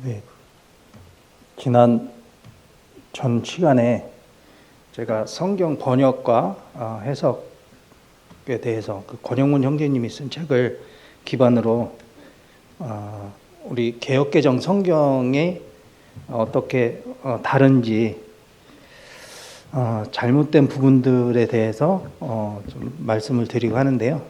네, 지난 전 시간에 제가 성경 번역과 해석에 대해서 그 권영문 형제님이 쓴 책을 기반으로 우리 개역개정 성경이 어떻게 다른지 잘못된 부분들에 대해서 좀 말씀을 드리고 하는데요.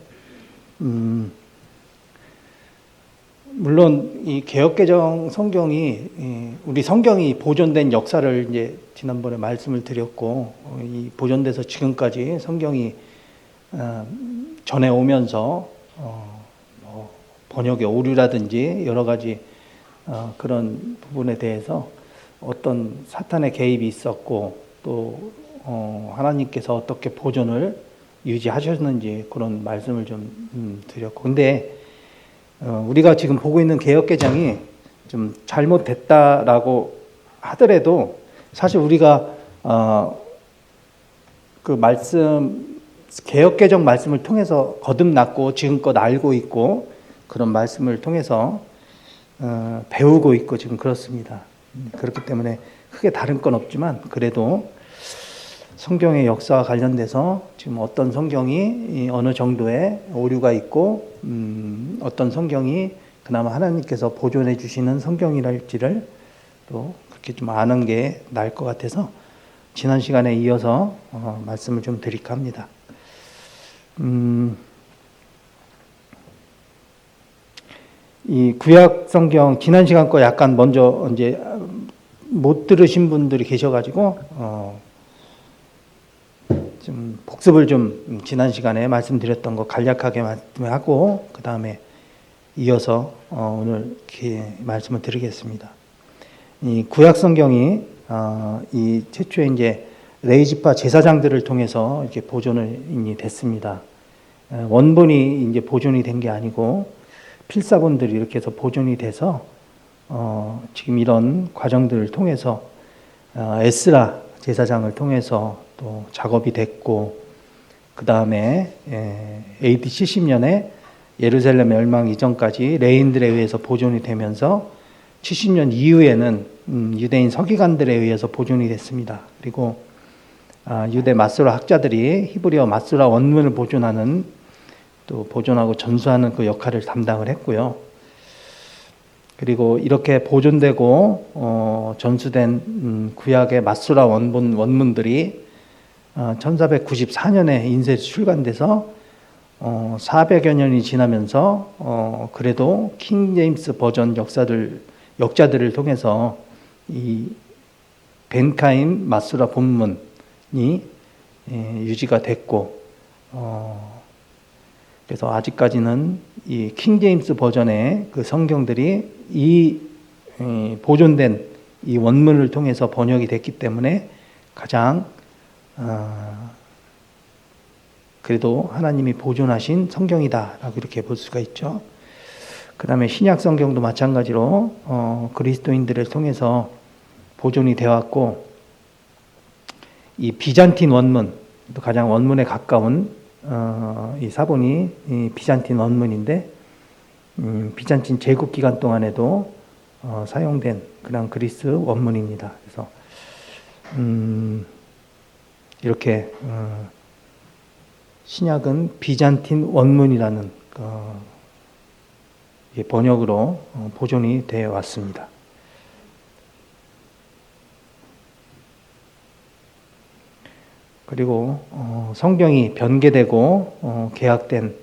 물론 이 개역개정 성경이 우리 성경이 보존된 역사를 이제 지난번에 말씀을 드렸고, 이 보존돼서 지금까지 성경이 전해오면서 뭐 번역의 오류라든지 여러 가지 그런 부분에 대해서 어떤 사탄의 개입이 있었고, 또 하나님께서 어떻게 보존을 유지하셨는지 그런 말씀을 좀 드렸고, 근데 우리가 지금 보고 있는 개역개정이 좀 잘못됐다라고 하더라도 사실 우리가 그 말씀, 개역개정 말씀을 통해서 거듭났고 지금껏 알고 있고 그런 말씀을 통해서 배우고 있고 지금 그렇습니다. 그렇기 때문에 크게 다른 건 없지만 그래도 성경의 역사와 관련돼서 지금 어떤 성경이 어느 정도의 오류가 있고 어떤 성경이 그나마 하나님께서 보존해 주시는 성경이랄지를 또 그렇게 좀 아는 게 나을 것 같아서 지난 시간에 이어서 말씀을 좀 드릴까 합니다. 이 구약 성경 지난 시간 거 약간 먼저 이제 못 들으신 분들이 계셔가지고 좀 복습을 좀 지난 시간에 말씀드렸던 거 간략하게 말씀하고 그 다음에 이어서 오늘 이렇게 말씀을 드리겠습니다. 이 구약 성경이 이 최초에 이제 레위지파 제사장들을 통해서 이렇게 보존이 됐습니다. 원본이 이제 보존이 된 게 아니고 필사본들이 이렇게 해서 보존이 돼서 지금 이런 과정들을 통해서 에스라 제사장을 통해서 또 작업이 됐고, 그 다음에 AD 70년에 예루살렘 멸망 이전까지 레인들에 의해서 보존이 되면서 70년 이후에는 유대인 서기관들에 의해서 보존이 됐습니다. 그리고 유대 마소라 학자들이 히브리어 마소라 원문을 보존하는 또 보존하고 전수하는 그 역할을 담당을 했고요. 그리고 이렇게 보존되고 전수된 구약의 마소라 원문들이 1494년에 인쇄 출간돼서 400여 년이 지나면서 그래도 킹 제임스 버전 역자들을 통해서 이 벤카임 마소라 본문이 유지가 됐고, 그래서 아직까지는 이 킹 제임스 버전의 그 성경들이 이 보존된 이 원문을 통해서 번역이 됐기 때문에 가장 그래도 하나님이 보존하신 성경이다라고 이렇게 볼 수가 있죠. 그 다음에 신약 성경도 마찬가지로 그리스도인들을 통해서 보존이 되었고, 이 비잔틴 원문, 또 가장 원문에 가까운 이 사본이 이 비잔틴 원문인데, 비잔틴 제국 기간 동안에도 사용된 그런 그리스 원문입니다. 그래서 이렇게 신약은 비잔틴 원문이라는 번역으로 보존이 되어 왔습니다. 그리고 성경이 변개되고 개혁되는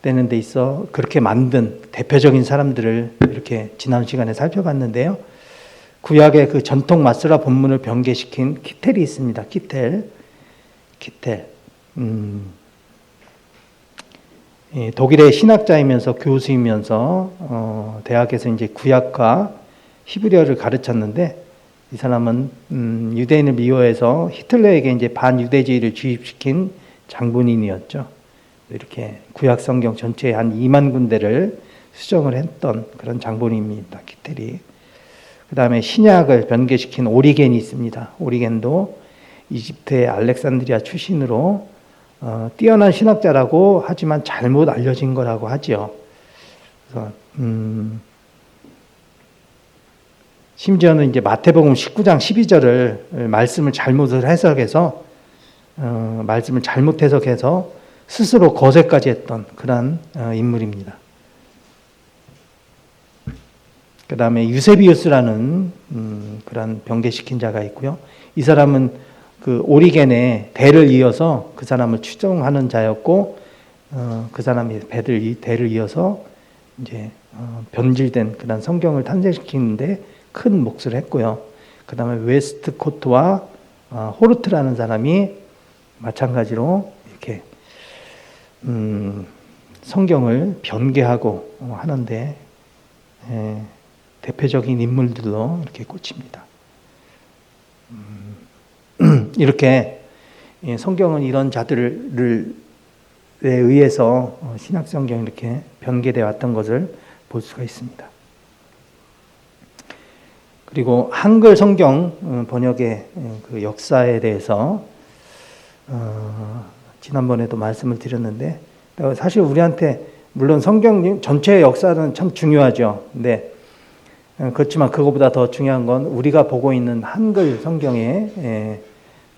데 있어 그렇게 만든 대표적인 사람들을 이렇게 지난 시간에 살펴봤는데요. 구약의 그 전통 마스라 본문을 변개시킨 키텔이 있습니다. 키텔. 독일의 신학자이면서 교수이면서 대학에서 이제 구약과 히브리어를 가르쳤는데, 이 사람은 유대인을 미워해서 히틀러에게 이제 반유대주의를 주입시킨 장본인이었죠. 이렇게 구약 성경 전체에 한 2만 군데를 수정을 했던 그런 장본인입니다. 키텔이. 그 다음에 신약을 변개시킨 오리겐이 있습니다. 오리겐도 이집트의 알렉산드리아 출신으로 뛰어난 신학자라고 하지만 잘못 알려진 거라고 하지요. 그래서 심지어는 이제 마태복음 19장 12절을 말씀을 잘못을 해석해서 말씀을 잘못 해석해서 스스로 거세까지 했던 그런 인물입니다. 그 다음에 유세비우스라는 그런 병개시킨 자가 있고요. 이 사람은 그 오리겐의 대를 이어서 그 사람을 추종하는 자였고, 그 사람이 대를 이어서 이제 변질된 그런 성경을 탄생시키는데 큰 몫을 했고요. 그 다음에 웨스트코트와 호르트라는 사람이 마찬가지로 이렇게 성경을 변개하고 하는데 대표적인 인물들로 이렇게 꽂힙니다. 이렇게 성경은 이런 자들에 의해서 신약 성경이 이렇게 변개되어 왔던 것을 볼 수가 있습니다. 그리고 한글 성경 번역의 그 역사에 대해서 지난번에도 말씀을 드렸는데, 사실 우리한테 물론 성경 전체의 역사는 참 중요하죠. 근데 그렇지만 그것보다 더 중요한 건 우리가 보고 있는 한글 성경의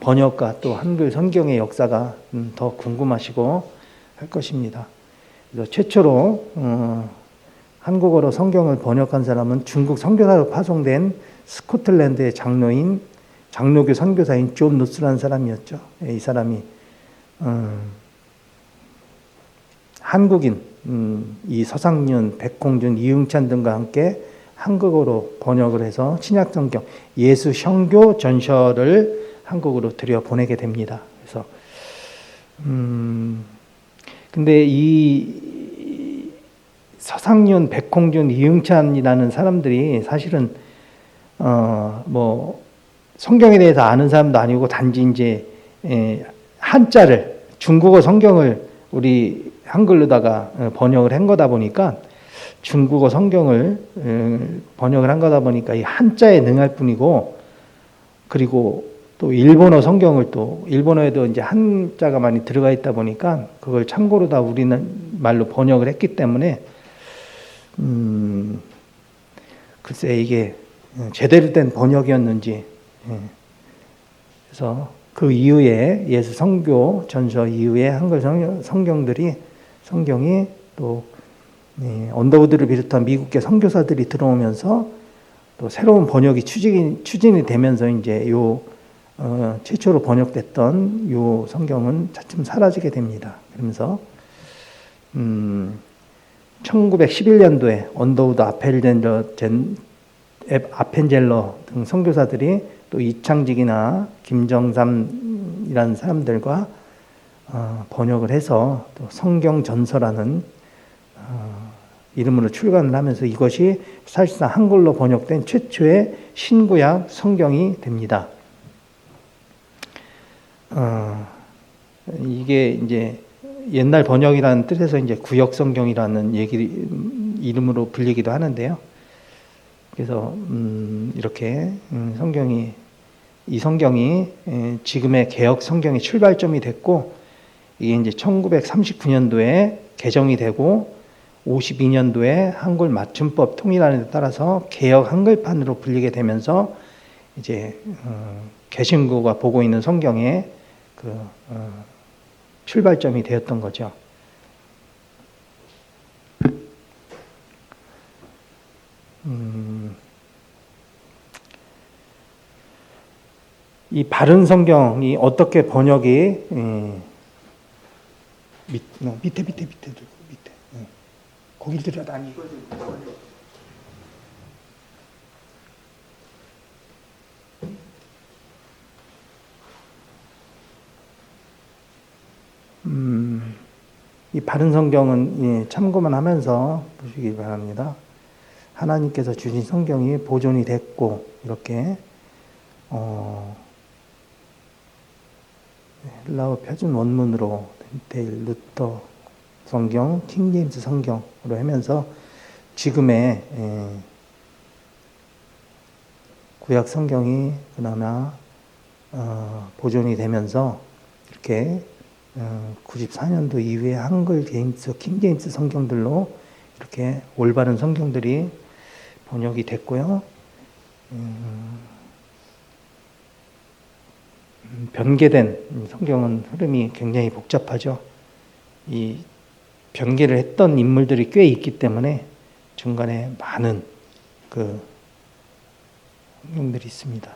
번역과 또 한글 성경의 역사가 더 궁금하시고 할 것입니다. 그래서 최초로 한국어로 성경을 번역한 사람은 중국 선교사로 파송된 스코틀랜드의 장로교 선교사인 존 누스라는 사람이었죠. 이 사람이 한국인 이 서상윤, 백홍준, 이응찬 등과 함께 한국어로 번역을 해서 신약 성경 예수 성교 전서를 한국으로 들여 보내게 됩니다. 그래서 근데 이 서상윤, 백홍준, 이응찬이라는 사람들이 사실은 뭐 성경에 대해서 아는 사람도 아니고 단지 이제 한자를 중국어 성경을 우리 한글로다가 번역을 한 거다 보니까 중국어 성경을 번역을 한 거다 보니까 이 한자에 능할 뿐이고, 그리고 또 일본어 성경을 또 일본어에도 이제 한자가 많이 들어가 있다 보니까 그걸 참고로 다 우리는 말로 번역을 했기 때문에 글쎄 이게 제대로 된 번역이었는지. 그래서 그 이후에 예수 성교 전서 이후에 한글 성경이 또 언더우드를 비롯한 미국계 선교사들이 들어오면서 또 새로운 번역이 추진이 되면서 이제 최초로 번역됐던 요 성경은 차츰 사라지게 됩니다. 그러면서 1911년도에 언더우드 아펜젤러 등 선교사들이 또 이창직이나 김정삼이라는 사람들과 번역을 해서 또 성경 전서라는 이름으로 출간을 하면서 이것이 사실상 한글로 번역된 최초의 신구약 성경이 됩니다. 이게 이제 옛날 번역이라는 뜻에서 이제 구역 성경이라는 이름으로 불리기도 하는데요. 그래서 이렇게 이 성경이 지금의 개역 성경의 출발점이 됐고, 이게 이제 1939년도에 개정이 되고 52년도에 한글 맞춤법 통일안에 따라서 개역 한글판으로 불리게 되면서 이제 개신교가 보고 있는 성경의 그 출발점이 되었던 거죠. 이 바른 성경이 어떻게 번역이 밑에 거길 들여다 이걸 이 바른 성경은 참고만 하면서 보시기 바랍니다. 하나님께서 주신 성경이 보존이 됐고 이렇게 헬라어 표준 원문으로 데일 루터 성경, 킹제임스 성경으로 하면서 지금의 구약 성경이 그나마 보존이 되면서 이렇게 94년도 이후에 한글 제임스, 킹제임스 성경들로 이렇게 올바른 성경들이 번역이 됐고요. 변개된 성경은 흐름이 굉장히 복잡하죠. 이 변개를 했던 인물들이 꽤 있기 때문에 중간에 많은 그 성경들이 있습니다.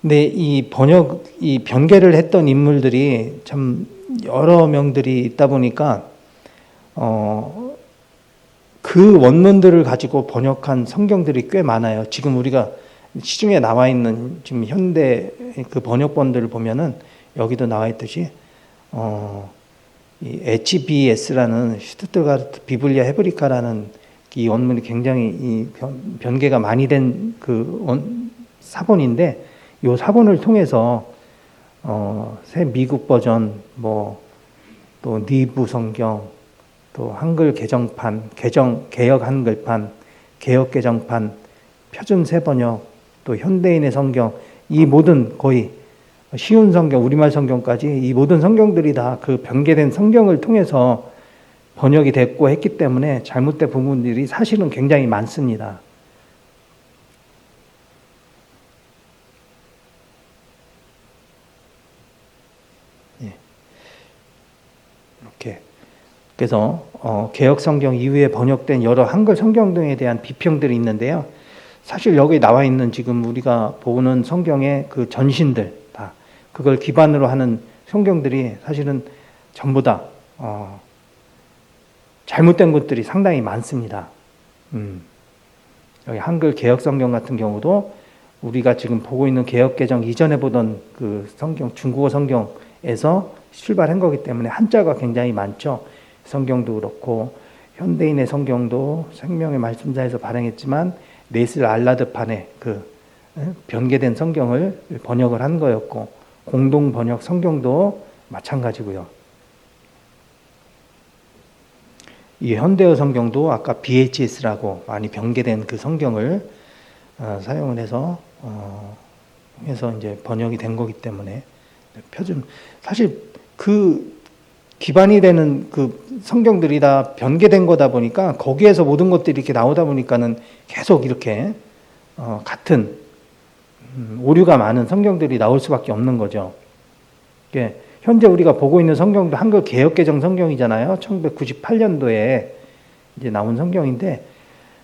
근데 이 변개를 했던 인물들이 참 여러 명들이 있다 보니까 그 원문들을 가지고 번역한 성경들이 꽤 많아요. 지금 우리가 시중에 나와 있는 지금 현대 그 번역본들을 보면은 여기도 나와 있듯이 이 HBS라는 슈투트가르트 비블리아 헤브리카라는 이 원문이 굉장히 이 변개가 많이 된 그 사본인데, 이 사본을 통해서 새 미국 버전, 뭐 또 니부 성경, 또 한글 개정판, 개역 한글판, 개역 개정판, 표준 새번역, 또 현대인의 성경, 이 모든 거의 쉬운 성경, 우리말 성경까지 이 모든 성경들이 다 그 변개된 성경을 통해서 번역이 됐고 했기 때문에 잘못된 부분들이 사실은 굉장히 많습니다. 이렇게. 그래서 개역 성경 이후에 번역된 여러 한글 성경 등에 대한 비평들이 있는데요. 사실 여기 나와 있는 지금 우리가 보는 성경의 그 전신들 다 그걸 기반으로 하는 성경들이 사실은 전부 다 잘못된 것들이 상당히 많습니다. 여기 한글 개역 성경 같은 경우도 우리가 지금 보고 있는 개역 개정 이전에 보던 그 성경, 중국어 성경에서 출발한 거기 때문에 한자가 굉장히 많죠. 성경도 그렇고 현대인의 성경도 생명의 말씀자에서 발행했지만 네슬 알라드판에 그 변개된 성경을 번역을 한 거였고, 공동 번역 성경도 마찬가지고요. 이 현대어 성경도 아까 BHS라고 많이 변개된 그 성경을 사용을 해서 이제 번역이 된 거기 때문에 표준, 사실 그 기반이 되는 그 성경들이 다 변개된 거다 보니까 거기에서 모든 것들이 이렇게 나오다 보니까는 계속 이렇게 같은 오류가 많은 성경들이 나올 수밖에 없는 거죠. 현재 우리가 보고 있는 성경도 한글 개역 개정 성경이잖아요. 1998년도에 이제 나온 성경인데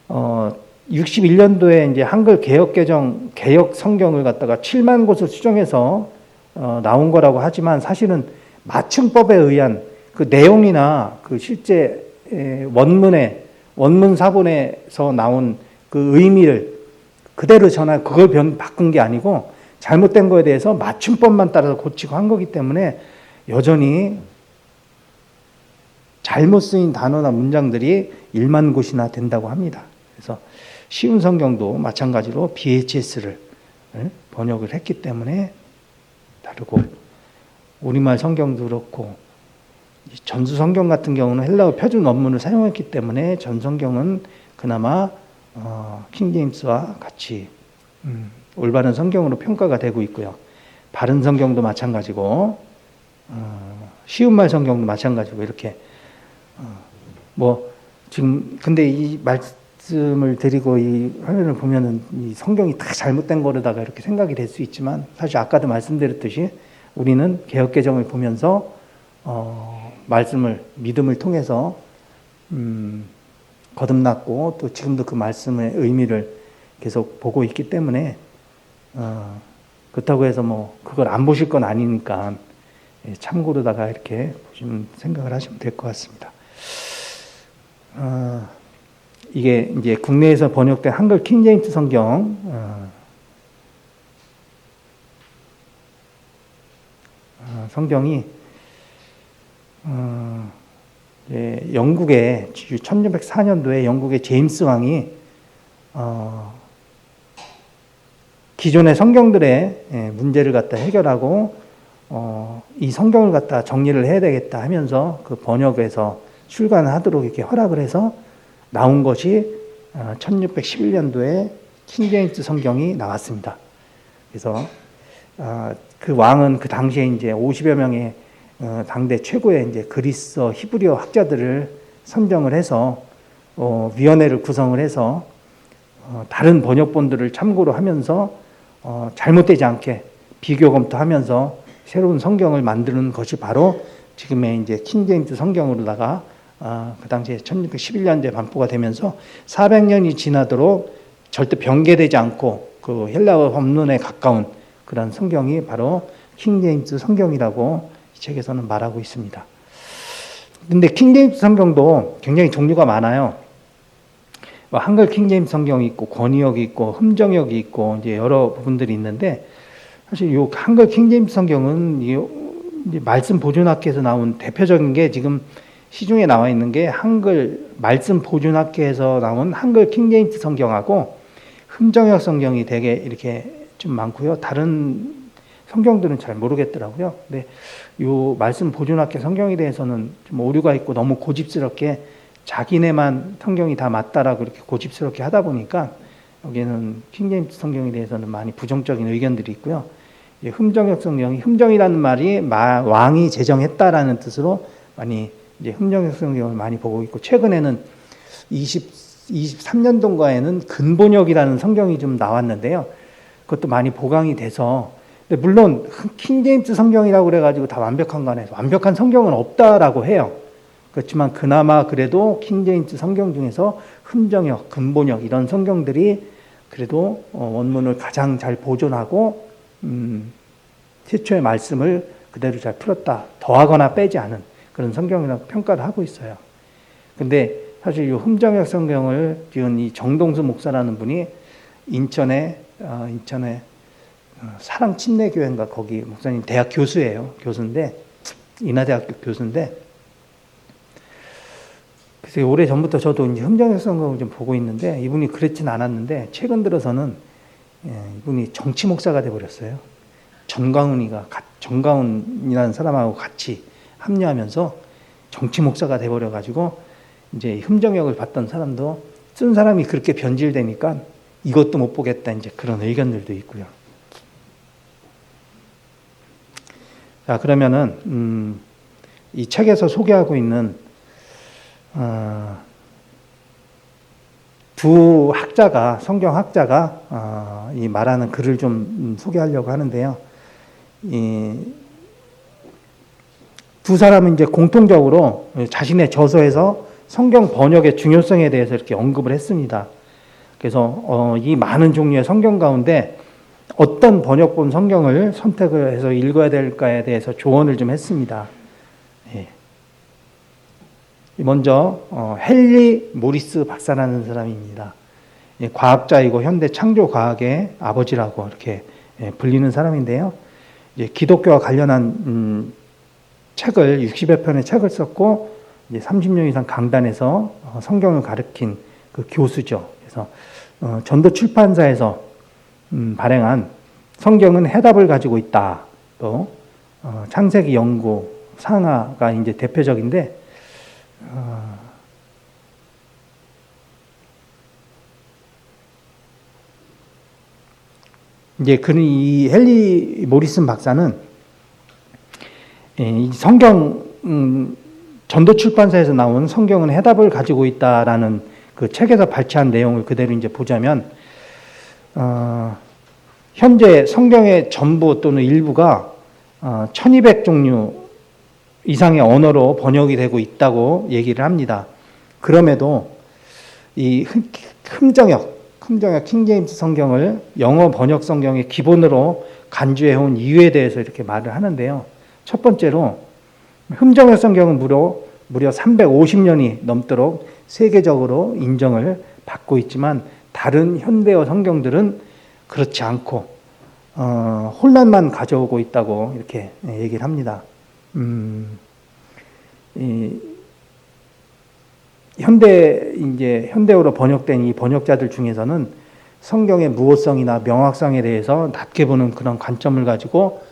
61년도에 이제 한글 개역 개정 개역 성경을 갖다가 7만 곳을 수정해서 나온 거라고 하지만 사실은 맞춤법에 의한 그 내용이나 그 실제 원문 사본에서 나온 그 의미를 그대로 그걸 바꾼 게 아니고 잘못된 거에 대해서 맞춤법만 따라서 고치고 한 거기 때문에 여전히 잘못 쓰인 단어나 문장들이 1만 곳이나 된다고 합니다. 그래서 쉬운 성경도 마찬가지로 BHS를 번역을 했기 때문에 다르고, 우리말 성경도 그렇고 전수 성경 같은 경우는 헬라어 표준 원문을 사용했기 때문에 전 성경은 그나마 킹제임스와 같이 올바른 성경으로 평가가 되고 있고요. 바른 성경도 마찬가지고 쉬운 말 성경도 마찬가지고 이렇게 뭐 지금 근데 이 말씀을 드리고 이 화면을 보면은 이 성경이 다 잘못된 거로다가 이렇게 생각이 될 수 있지만, 사실 아까도 말씀드렸듯이 우리는 개역 개정을 보면서 말씀을 믿음을 통해서 거듭났고 또 지금도 그 말씀의 의미를 계속 보고 있기 때문에 그렇다고 해서 뭐 그걸 안 보실 건 아니니까 참고로다가 이렇게 보시면 생각을 하시면 될 것 같습니다. 이게 이제 국내에서 번역된 한글 킹제임스 성경 성경이 영국의 1604년도에 영국의 제임스 왕이 기존의 성경들의 문제를 갖다 해결하고 이 성경을 갖다 정리를 해야 되겠다 하면서 그 번역에서 출간하도록 이렇게 허락을 해서 나온 것이 1611년도에 킹제임스 성경이 나왔습니다. 그래서 그 왕은 그 당시에 이제 50여 명의 당대 최고의 이제 그리스어 히브리어 학자들을 선정을 해서 위원회를 구성을 해서 다른 번역본들을 참고로 하면서 잘못되지 않게 비교 검토하면서 새로운 성경을 만드는 것이 바로 지금의 이제 킹제임스 성경으로다가 그 당시에 1611년도에 반포가 되면서 400년이 지나도록 절대 변개되지 않고 그 헬라어 법론에 가까운 그런 성경이 바로 킹제임스 성경이라고 이 책에서는 말하고 있습니다. 근데 킹제임스 성경도 굉장히 종류가 많아요. 한글 킹제임스 성경이 있고 권위역이 있고 흠정역이 있고 이제 여러 부분들이 있는데 사실 이 한글 킹제임스 성경은 이제 말씀 보존학계에서 나온 대표적인 게 지금 시중에 나와 있는 게 한글 말씀 보존학계에서 나온 한글 킹제임스 성경하고 흠정역 성경이 되게 이렇게 좀 많고요. 다른 성경들은 잘 모르겠더라고요. 근데 이 말씀 보존학계 성경에 대해서는 좀 오류가 있고 너무 고집스럽게 자기네만 성경이 다 맞다라고 이렇게 고집스럽게 하다 보니까 여기는 킹제임스 성경에 대해서는 많이 부정적인 의견들이 있고요. 흠정역 성경이 흠정이라는 말이 왕이 제정했다라는 뜻으로 많이 이제 흠정역 성경을 많이 보고 있고 최근에는 23년도인가에는 근본역이라는 성경이 좀 나왔는데요. 그것도 많이 보강이 돼서 물론 킹제임스 성경이라고 그래가지고 다 완벽한 거 아니에요. 완벽한 성경은 없다라고 해요. 그렇지만 그나마 그래도 킹제임스 성경 중에서 흠정역, 근본역 이런 성경들이 그래도 원문을 가장 잘 보존하고 최초의 말씀을 그대로 잘 풀었다. 더하거나 빼지 않은 그런 성경이라고 평가를 하고 있어요. 근데 사실 이 흠정역 성경을 지은 이 정동수 목사라는 분이 인천에 사랑 침례교회인가 거기 목사님 대학 교수예요. 교수인데 인하대학교 교수인데 그래서 오래 전부터 저도 이제 흠정역 성경을 좀 보고 있는데 이분이 그렇진 않았는데 최근 들어서는 이분이 정치 목사가 돼 버렸어요. 정가운이라는 사람하고 같이 합류하면서 정치 목사가 돼 버려 가지고 이제 흠정역을 봤던 사람도 쓴 사람이 그렇게 변질되니까 이것도 못 보겠다 이제 그런 의견들도 있고요. 자, 그러면은 이 책에서 소개하고 있는 두 학자가 성경 학자가 이 말하는 글을 좀 소개하려고 하는데요. 이 두 사람은 이제 공통적으로 자신의 저서에서 성경 번역의 중요성에 대해서 이렇게 언급을 했습니다. 그래서 이 많은 종류의 성경 가운데 어떤 번역본 성경을 선택을 해서 읽어야 될까에 대해서 조언을 좀 했습니다. 예. 먼저 헨리 모리스 박사라는 사람입니다. 예, 과학자이고 현대 창조 과학의 아버지라고 이렇게 불리는 사람인데요. 이제 기독교와 관련한 책을 60여 편의 책을 썼고 이제 30년 이상 강단에서 성경을 가르친 그 교수죠. 그래서 전도 출판사에서 발행한 성경은 해답을 가지고 있다. 또 창세기 연구 상하가 이제 대표적인데 이제 그는 이 헨리 모리슨 박사는 이 성경 전도 출판사에서 나온 성경은 해답을 가지고 있다라는 그 책에서 발췌한 내용을 그대로 이제 보자면 현재 성경의 전부 또는 일부가 1200종류 이상의 언어로 번역이 되고 있다고 얘기를 합니다. 그럼에도 이 흠정역 킹제임스 성경을 영어 번역 성경의 기본으로 간주해온 이유에 대해서 이렇게 말을 하는데요. 첫 번째로 흠정역 성경은 무려 350년이 넘도록 세계적으로 인정을 받고 있지만 다른 현대어 성경들은 그렇지 않고 혼란만 가져오고 있다고 이렇게 얘기를 합니다. 현대어로 번역된 이 번역자들 중에서는 성경의 무호성이나 명확성에 대해서 낮게 보는 그런 관점을 가지고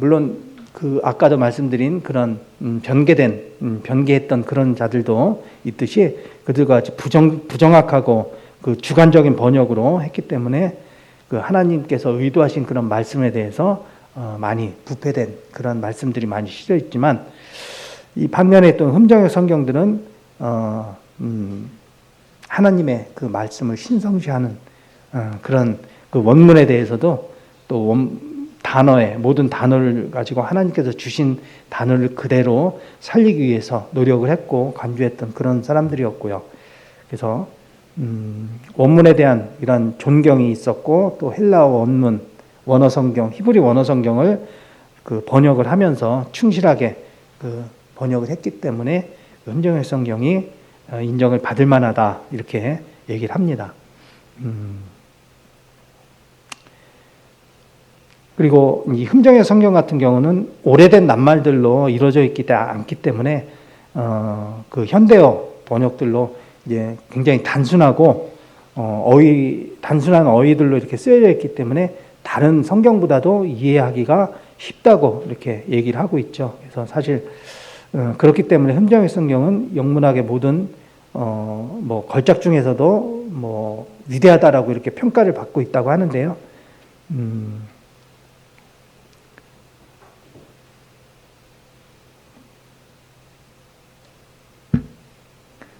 물론 그 아까도 말씀드린 그런 변개했던 그런 자들도 있듯이 그들과 같이 부정확하고 그 주관적인 번역으로 했기 때문에 그 하나님께서 의도하신 그런 말씀에 대해서 많이 부패된 그런 말씀들이 많이 실려 있지만 이 반면에 또 흠정역 성경들은 하나님의 그 말씀을 신성시하는 그런 그 원문에 대해서도 또 단어에 모든 단어를 가지고 하나님께서 주신 단어를 그대로 살리기 위해서 노력을 했고 간주했던 그런 사람들이었고요. 그래서 원문에 대한 이런 존경이 있었고 또 헬라어 원문, 원어 성경, 히브리 원어 성경을 그 번역을 하면서 충실하게 그 번역을 했기 때문에 흥정역 성경이 인정을 받을 만하다 이렇게 얘기를 합니다. 그리고 이 흥정역 성경 같은 경우는 오래된 낱말들로 이루어져 있지 않기 때문에 그 현대어 번역들로 이제 굉장히 단순하고 단순한 어휘들로 이렇게 쓰여져 있기 때문에 다른 성경보다도 이해하기가 쉽다고 이렇게 얘기를 하고 있죠. 그래서 사실 그렇기 때문에 흥정역 성경은 영문학의 모든 뭐 걸작 중에서도 뭐 위대하다라고 이렇게 평가를 받고 있다고 하는데요.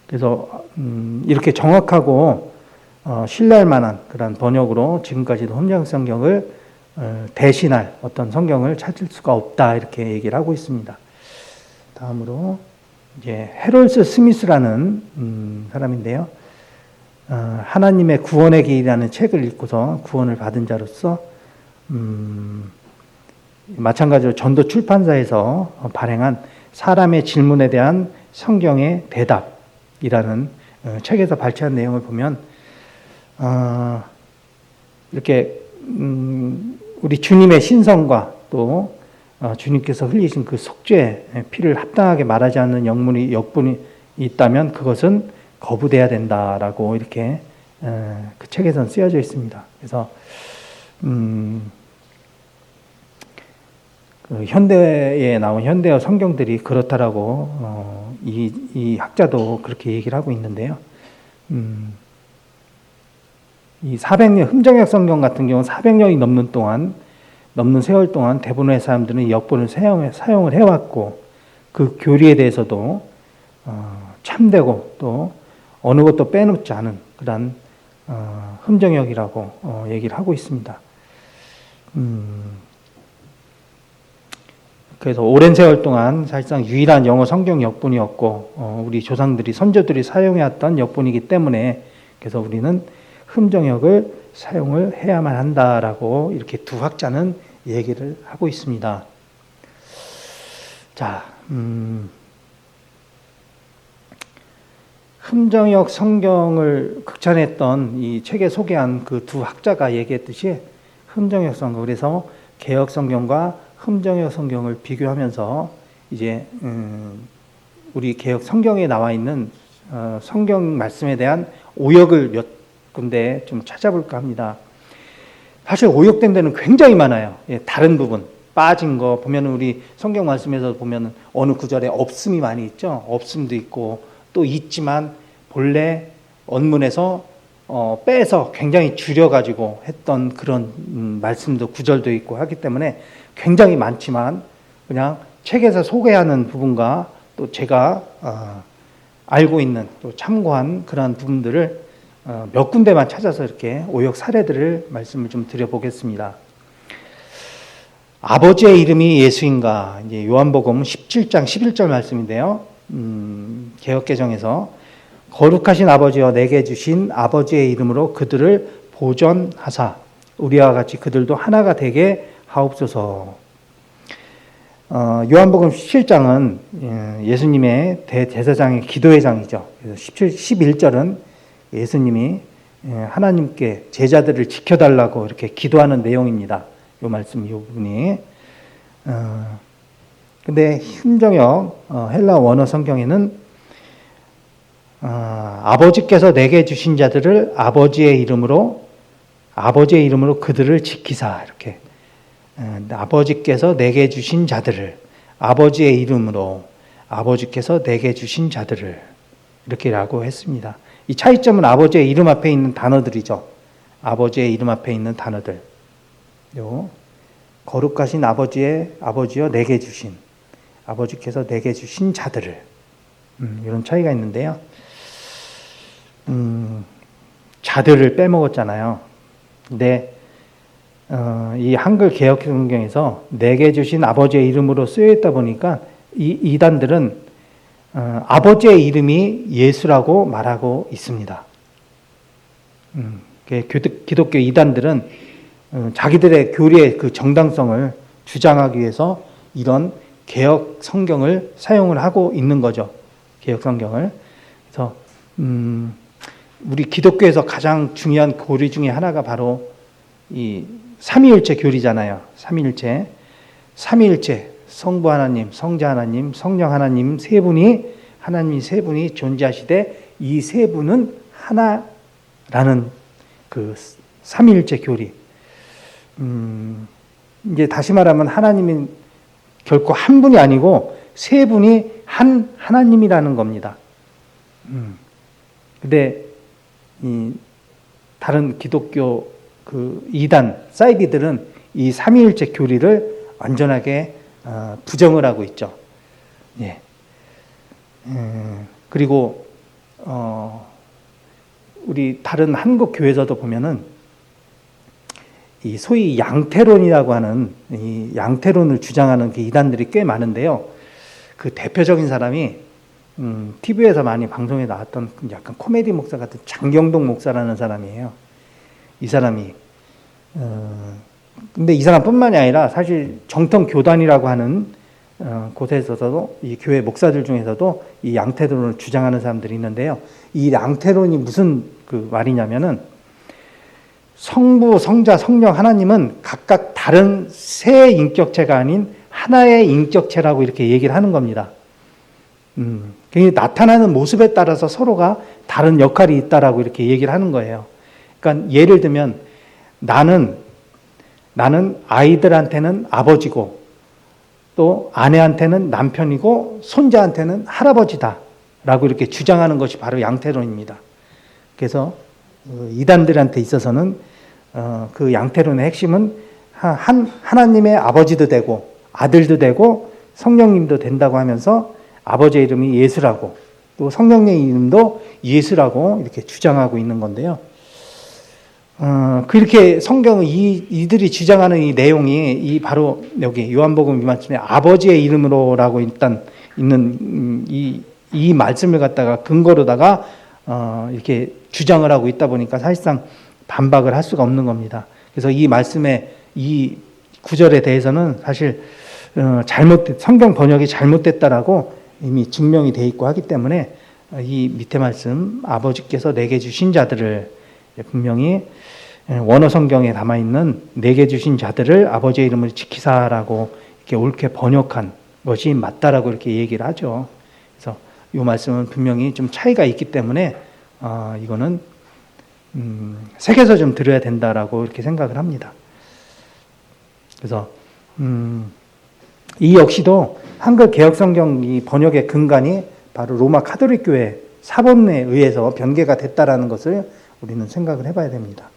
그래서 이렇게 정확하고 신뢰할 만한 그런 번역으로 지금까지도 흥정역 성경을 대신할 어떤 성경을 찾을 수가 없다 이렇게 얘기를 하고 있습니다. 다음으로 이제 헤롤스 스미스라는 사람인데요. 하나님의 구원의 길이라는 책을 읽고서 구원을 받은 자로서 마찬가지로 전도 출판사에서 발행한 사람의 질문에 대한 성경의 대답이라는 책에서 발췌한 내용을 보면 이렇게 우리 주님의 신성과 또 주님께서 흘리신 그 속죄의 피를 합당하게 말하지 않는 역분이 있다면 그것은 거부돼야 된다라고 이렇게 그 책에서는 쓰여져 있습니다. 그래서 그 현대에 나온 현대어 성경들이 그렇다라고 이 학자도 그렇게 얘기를 하고 있는데요. 이 400년 흥정역 성경 같은 경우는 400년이 넘는 세월 동안 대부분의 사람들은 이 역본을 사용을 해왔고 그 교리에 대해서도 참되고 또 어느 것도 빼놓지 않은 그런 흥정역이라고 얘기를 하고 있습니다. 그래서 오랜 세월 동안 사실상 유일한 영어 성경 역본이었고 우리 조상들이 선조들이 사용해왔던 역본이기 때문에 그래서 우리는 흥정역을 사용을 해야만 한다라고 이렇게 두 학자는 얘기를 하고 있습니다. 자, 흥정역 성경을 극찬했던 이 책에 소개한 그 두 학자가 얘기했듯이 흥정역 성경, 그래서 개역 성경과 흥정역 성경을 비교하면서 이제 우리 개역 성경에 나와 있는 성경 말씀에 대한 오역을 몇 군데 좀 찾아볼까 합니다. 사실 오역된 데는 굉장히 많아요. 예, 다른 부분 빠진 거 보면 우리 성경 말씀에서 보면 어느 구절에 없음이 많이 있죠. 없음도 있고 또 있지만 본래 원문에서 빼서 굉장히 줄여가지고 했던 그런 말씀도 구절도 있고 하기 때문에 굉장히 많지만 그냥 책에서 소개하는 부분과 또 제가 알고 있는 또 참고한 그런 부분들을 몇 군데만 찾아서 이렇게 오역 사례들을 말씀을 좀 드려보겠습니다. 아버지의 이름이 예수인가? 이제 요한복음 17장 11절 말씀인데요. 개역개정에서 거룩하신 아버지여 내게 주신 아버지의 이름으로 그들을 보존하사 우리와 같이 그들도 하나가 되게 하옵소서. 요한복음 17장은 예수님의 대제사장의 기도의 장이죠. 그래서 11절은 예수님이 하나님께 제자들을 지켜달라고 이렇게 기도하는 내용입니다. 이 말씀, 이 부분이. 근데 흥정역 헬라 원어 성경에는 아버지께서 내게 주신 자들을 아버지의 이름으로 그들을 지키사 이렇게 아버지께서 내게 주신 자들을 아버지의 이름으로 아버지께서 내게 주신 자들을 이렇게라고 했습니다. 이 차이점은 아버지의 이름 앞에 있는 단어들이죠. 아버지의 이름 앞에 있는 단어들. 요 거룩하신 아버지여 내게 주신 아버지께서 내게 주신 자들을 이런 차이가 있는데요. 자들을 빼먹었잖아요. 근데 이 한글 개역 성경에서 내게 주신 아버지의 이름으로 쓰여 있다 보니까 이 이단들은 아버지의 이름이 예수라고 말하고 있습니다. 기독교 이단들은 자기들의 교리의 그 정당성을 주장하기 위해서 이런 개역 성경을 사용을 하고 있는 거죠. 개역 성경을. 그래서 우리 기독교에서 가장 중요한 교리 중에 하나가 바로 이 삼위일체 교리잖아요. 삼위일체 성부 하나님, 성자 하나님, 성령 하나님 하나님 세 분이 존재하시되 이 세 분은 하나라는 그 삼위일체 교리. 이제 다시 말하면 하나님은 결코 한 분이 아니고 세 분이 한 하나님이라는 겁니다. 근데 이 다른 기독교 그 이단 사이비들은 이 삼위일체 교리를 완전하게 부정을 하고 있죠. 예. 그리고 우리 다른 한국 교회에서도 보면은 이 소위 양태론이라고 하는 이 양태론을 주장하는 그 이단들이 꽤 많은데요. 그 대표적인 사람이 TV에서 많이 방송에 나왔던 약간 코미디 목사 같은 장경동 목사라는 사람이에요. 이 사람이 근데 이 사람뿐만이 아니라 사실 정통 교단이라고 하는 곳에서도 이 교회 목사들 중에서도 이 양태론을 주장하는 사람들이 있는데요. 이 양태론이 무슨 그 말이냐면은 성부, 성자, 성령 하나님은 각각 다른 세 인격체가 아닌 하나의 인격체라고 이렇게 얘기를 하는 겁니다. 나타나는 모습에 따라서 서로가 다른 역할이 있다라고 이렇게 얘기를 하는 거예요. 그러니까 예를 들면 나는 아이들한테는 아버지고 또 아내한테는 남편이고 손자한테는 할아버지다라고 이렇게 주장하는 것이 바로 양태론입니다. 그래서 이단들한테 있어서는 그 양태론의 핵심은 하나님의 아버지도 되고 아들도 되고 성령님도 된다고 하면서 아버지의 이름이 예수라고 또 성령의 이름도 예수라고 이렇게 주장하고 있는 건데요. 그렇게 성경은 이들이 주장하는 이 내용이 이 바로 여기 요한복음 이 말씀에 아버지의 이름으로라고 일단 있는 이 말씀을 갖다가 근거로다가 이렇게 주장을 하고 있다 보니까 사실상 반박을 할 수가 없는 겁니다. 그래서 이 말씀의 이 구절에 대해서는 사실 성경 번역이 잘못됐다라고 이미 증명이 돼 있고 하기 때문에 이 밑에 말씀 아버지께서 내게 주신 자들을 분명히 원어 성경에 담아 있는 내게 주신 자들을 아버지의 이름을 지키사라고 이렇게 옳게 번역한 것이 맞다라고 이렇게 얘기를 하죠. 그래서 이 말씀은 분명히 좀 차이가 있기 때문에 이거는 새겨서 좀 들어야 된다라고 이렇게 생각을 합니다. 그래서 이 역시도 한글 개역 성경 이 번역의 근간이 바로 로마 카톨릭 교회 사본에 의해서 변개가 됐다라는 것을 우리는 생각을 해봐야 됩니다.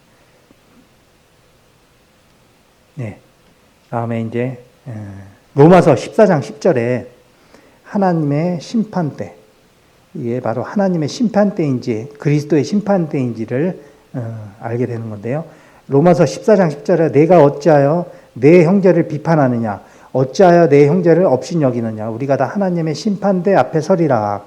네. 다음에 이제 로마서 14장 10절에 하나님의 심판대, 이게 바로 하나님의 심판대인지 그리스도의 심판대인지를 알게 되는 건데요. 로마서 14장 10절에 내가 어찌하여 내 형제를 비판하느냐, 어찌하여 내 형제를 업신여기느냐, 우리가 다 하나님의 심판대 앞에 서리라.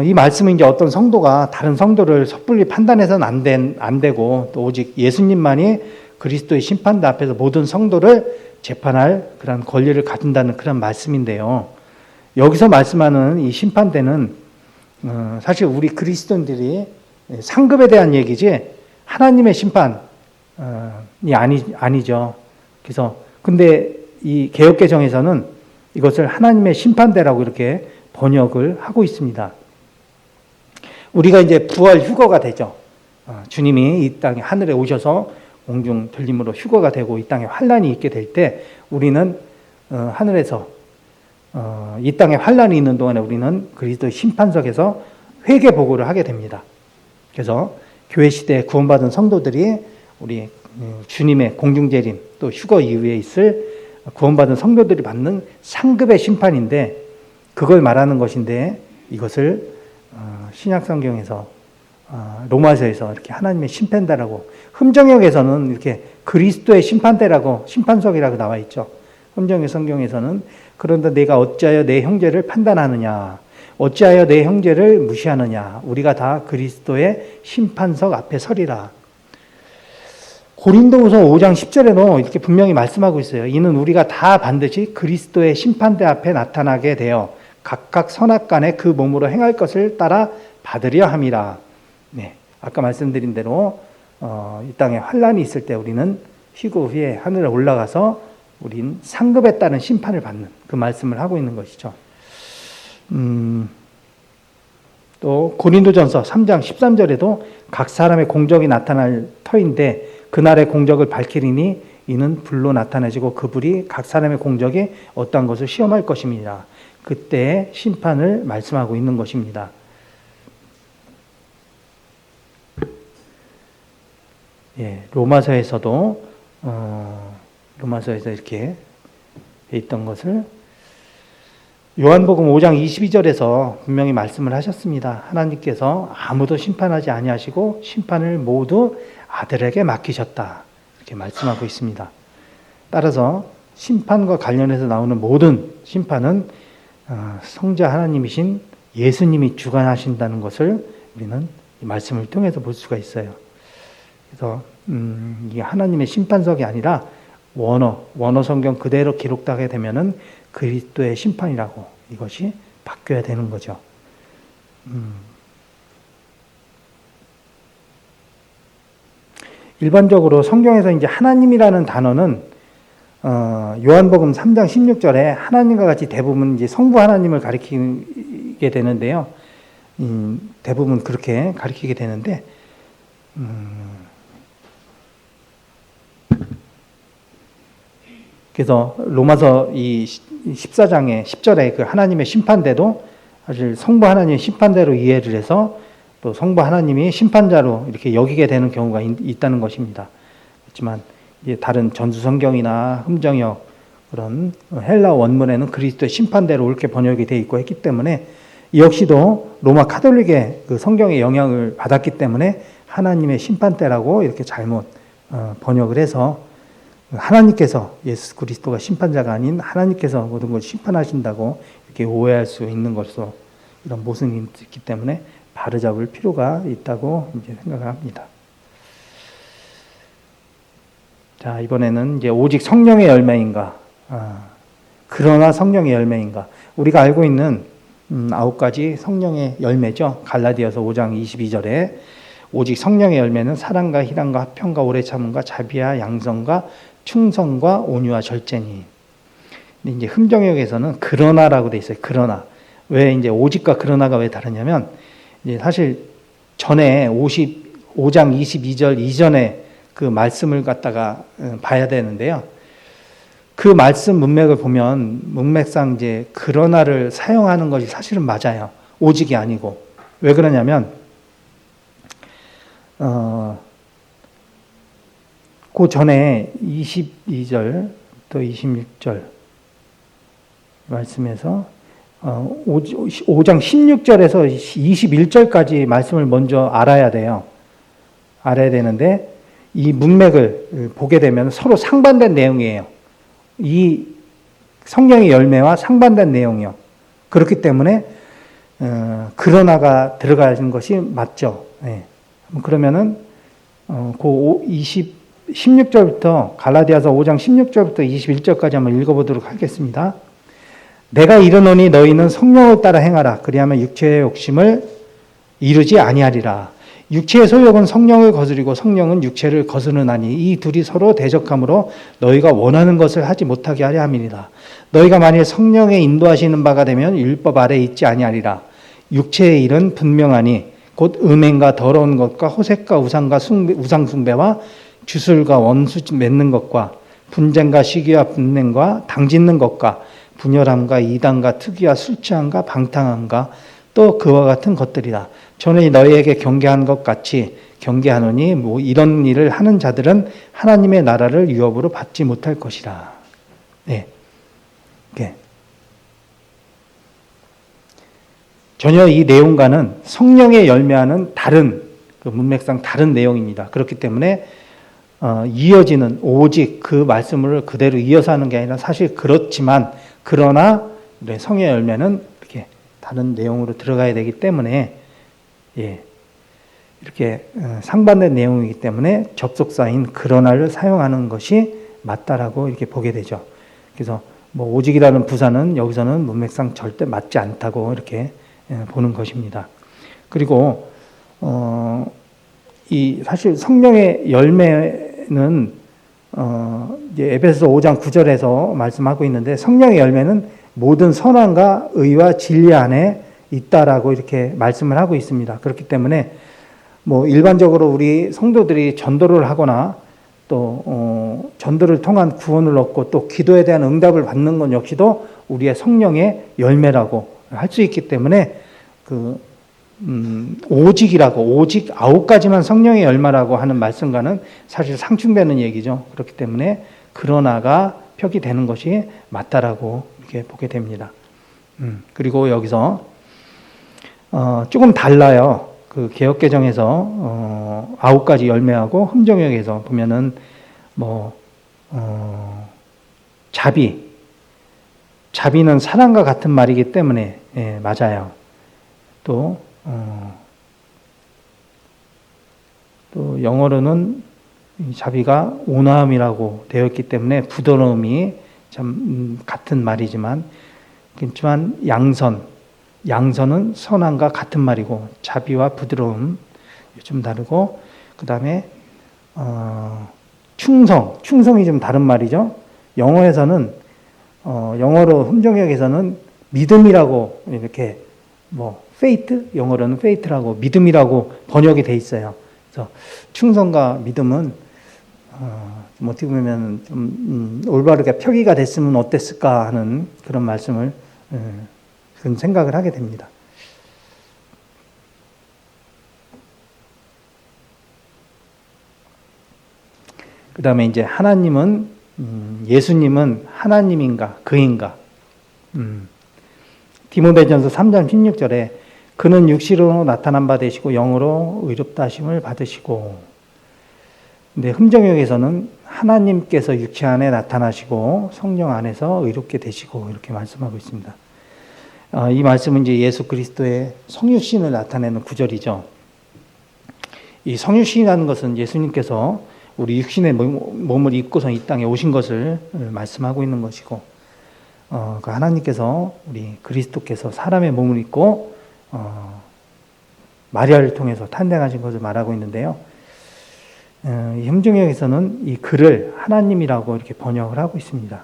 이 말씀은 이제 어떤 성도가 다른 성도를 섣불리 판단해서는 안 되고 또 오직 예수님만이 그리스도의 심판대 앞에서 모든 성도를 재판할 그런 권리를 가진다는 그런 말씀인데요. 여기서 말씀하는 이 심판대는 사실 우리 그리스도인들이 상급에 대한 얘기지 하나님의 심판이 아니죠. 그래서 근데 이 개역개정에서는 이것을 하나님의 심판대라고 이렇게 번역을 하고 있습니다. 우리가 이제 부활 휴거가 되죠. 주님이 이 땅에 하늘에 오셔서 공중 들림으로 휴거가 되고 이 땅에 환란이 있게 될 때 우리는 하늘에서 이 땅에 환란이 있는 동안에 우리는 그리스도의 심판석에서 회개 보고를 하게 됩니다. 그래서 교회 시대에 구원받은 성도들이 우리 주님의 공중재림 또 휴거 이후에 있을 구원받은 성도들이 받는 상급의 심판인데 그걸 말하는 것인데 이것을 신약 성경에서 로마서에서 이렇게 하나님의 심판대라고, 흠정역에서는 이렇게 그리스도의 심판대라고, 심판석이라고 나와 있죠. 흠정역 성경에서는. 그런데 내가 어찌하여 내 형제를 판단하느냐, 어찌하여 내 형제를 무시하느냐, 우리가 다 그리스도의 심판석 앞에 서리라. 고린도후서 5장 10절에도 이렇게 분명히 말씀하고 있어요. 이는 우리가 다 반드시 그리스도의 심판대 앞에 나타나게 되어 각각 선악간에 그 몸으로 행할 것을 따라 받으려 함이라. 네, 아까 말씀드린 대로 이 땅에 환란이 있을 때 우리는 휴거 후에 하늘에 올라가서 우린 상급에 따른 심판을 받는 그 말씀을 하고 있는 것이죠. 또 고린도전서 3장 13절에도 각 사람의 공적이 나타날 터인데 그날의 공적을 밝히리니 이는 불로 나타내지고 그 불이 각 사람의 공적이 어떠한 것을 시험할 것입니다. 그때의 심판을 말씀하고 있는 것입니다. 예, 로마서에서도 로마서에서 이렇게 있던 것을 요한복음 5장 22절에서 분명히 말씀을 하셨습니다. 하나님께서 아무도 심판하지 아니하시고 심판을 모두 아들에게 맡기셨다. 이렇게 말씀하고 있습니다. 따라서 심판과 관련해서 나오는 모든 심판은 성자 하나님이신 예수님이 주관하신다는 것을 우리는 이 말씀을 통해서 볼 수가 있어요. 그래서 이게 하나님의 심판석이 아니라 원어 성경 그대로 기록되게 되면은 그리스도의 심판이라고 이것이 바뀌어야 되는 거죠. 일반적으로 성경에서 이제 하나님이라는 단어는 요한복음 3장 16절에 하나님과 같이 대부분 이제 성부 하나님을 가리키게 되는데요. 대부분 그렇게 가리키게 되는데 그래서 로마서 이 14장의 10절에 그 하나님의 심판대도 사실 성부 하나님의 심판대로 이해를 해서 또 성부 하나님이 심판자로 이렇게 여기게 되는 경우가 있다는 것입니다. 그렇지만 이제 다른 전수 성경이나 흠정역 그런 헬라 원문에는 그리스도의 심판대로 이렇게 번역이 되어 있고 했기 때문에 역시도 로마 카톨릭의 그 성경의 영향을 받았기 때문에 하나님의 심판대라고 이렇게 잘못 번역을 해서 하나님께서 예수 그리스도가 심판자가 아닌 하나님께서 모든 걸 심판하신다고 이렇게 오해할 수 있는 것으로 이런 모순이 있기 때문에 바로잡을 필요가 있다고 이제 생각을 합니다. 자, 이번에는 이제 오직 성령의 열매인가, 그러나 성령의 열매인가. 우리가 알고 있는 9가지 성령의 열매죠. 갈라디아서 5장 22절에 오직 성령의 열매는 사랑과 희락과 화평과 오래 참음과 자비와 양성과 충성과 온유와 절제니. 근데 이제 흠정역에서는 그러나라고 돼 있어요. 그러나. 왜 이제 오직과 그러나가 왜 다르냐면 이제 사실 전에 55장 22절 이전에 그 말씀을 갖다가 봐야 되는데요. 그 말씀 문맥을 보면 문맥상 이제 그러나를 사용하는 것이 사실은 맞아요. 오직이 아니고. 왜 그러냐면 그 전에 22절 또 26절 말씀에서 5장 16절에서 21절까지 말씀을 먼저 알아야 돼요. 알아야 되는데 이 문맥을 보게 되면 서로 상반된 내용이에요. 이 성령의 열매와 상반된 내용이요. 그렇기 때문에 그러나가 들어가는 것이 맞죠. 네. 그러면은 그 16절부터 갈라디아서 5장 16절부터 21절까지 한번 읽어보도록 하겠습니다. 내가 이르노니 너희는 성령을 따라 행하라. 그리하면 육체의 욕심을 이루지 아니하리라. 육체의 소욕은 성령을 거스리고 성령은 육체를 거스르나니 이 둘이 서로 대적하므로 너희가 원하는 것을 하지 못하게 하려 함이니라. 너희가 만일 성령의 인도하시는 바가 되면 율법 아래 있지 아니하리라. 육체의 일은 분명하니 곧 음행과 더러운 것과 호색과 우상과 우상 숭배와 주술과 원수 맺는 것과 분쟁과 시기와 분냄과 당짓는 것과 분열함과 이단과 특위와 술 취함과 방탕함과 또 그와 같은 것들이다. 전에 너희에게 경계한 것 같이 경계하노니 뭐 이런 일을 하는 자들은 하나님의 나라를 유업으로 받지 못할 것이라. 네. 네. 전혀 이 내용과는 성령의 열매와는 다른 그 문맥상 다른 내용입니다. 그렇기 때문에 이어지는 오직 그 말씀을 그대로 이어서 하는 게 아니라 사실 그렇지만 그러나 성의 열매는 이렇게 다른 내용으로 들어가야 되기 때문에 이렇게 상반된 내용이기 때문에 접속사인 그러나를 사용하는 것이 맞다라고 이렇게 보게 되죠. 그래서 뭐 오직이라는 부사는 여기서는 문맥상 절대 맞지 않다고 이렇게 보는 것입니다. 그리고 이 사실 성령의 열매는 이제 에베소서 5장 9절에서 말씀하고 있는데 성령의 열매는 모든 선함과 의와 진리 안에 있다라고 이렇게 말씀을 하고 있습니다. 그렇기 때문에 뭐 일반적으로 우리 성도들이 전도를 하거나 또 전도를 통한 구원을 얻고 또 기도에 대한 응답을 받는 것 역시도 우리의 성령의 열매라고 할 수 있기 때문에 오직이라고 오직 9가지만 성령의 열매라고 하는 말씀과는 사실 상충되는 얘기죠. 그렇기 때문에 그러나가 표기되는 것이 맞다라고 이렇게 보게 됩니다. 그리고 여기서 조금 달라요. 그 개역개정에서 9가지 열매하고 흠정역에서 보면은 자비는 사랑과 같은 말이기 때문에 맞아요. 또 영어로는 자비가 온화함이라고 되어 있기 때문에 부드러움이 참 같은 말이지만 그렇지만 양선은 선함과 같은 말이고 자비와 부드러움 좀 다르고 그 다음에 충성이 좀 다른 말이죠. 영어에서는 영어로 흠정역에서는 믿음이라고 이렇게 faith 영어로는 faith라고 믿음이라고 번역이 돼 있어요. 그래서 충성과 믿음은 어떻게 보면 좀 올바르게 표기가 됐으면 어땠을까 하는 그런 말씀을 그런 생각을 하게 됩니다. 그 다음에 이제 하나님은 예수님은 하나님인가 그인가? 디모데전서 3장 16절에 그는 육시로 나타난 바 되시고 영으로 의롭다 하심을 받으시고, 근데 흠정역에서는 하나님께서 육체 안에 나타나시고 성령 안에서 의롭게 되시고 이렇게 말씀하고 있습니다. 이 말씀은 이제 예수 그리스도의 성육신을 나타내는 구절이죠. 이 성육신이라는 것은 예수님께서 우리 육신의 몸을 입고서 이 땅에 오신 것을 말씀하고 있는 것이고, 그 하나님께서 우리 그리스도께서 사람의 몸을 입고 마리아를 통해서 탄생하신 것을 말하고 있는데요. 이 흠정역에서는 이 글을 하나님이라고 이렇게 번역을 하고 있습니다.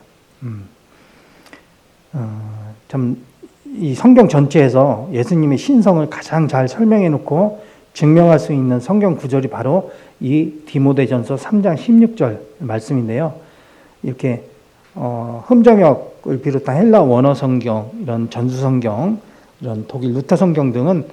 참 이 성경 전체에서 예수님의 신성을 가장 잘 설명해 놓고 증명할 수 있는 성경 구절이 바로 이 디모데전서 3장 16절 말씀인데요. 이렇게 흠정역을 비롯한 헬라 원어 성경, 이런 전수 성경, 이런 독일 루터 성경 등은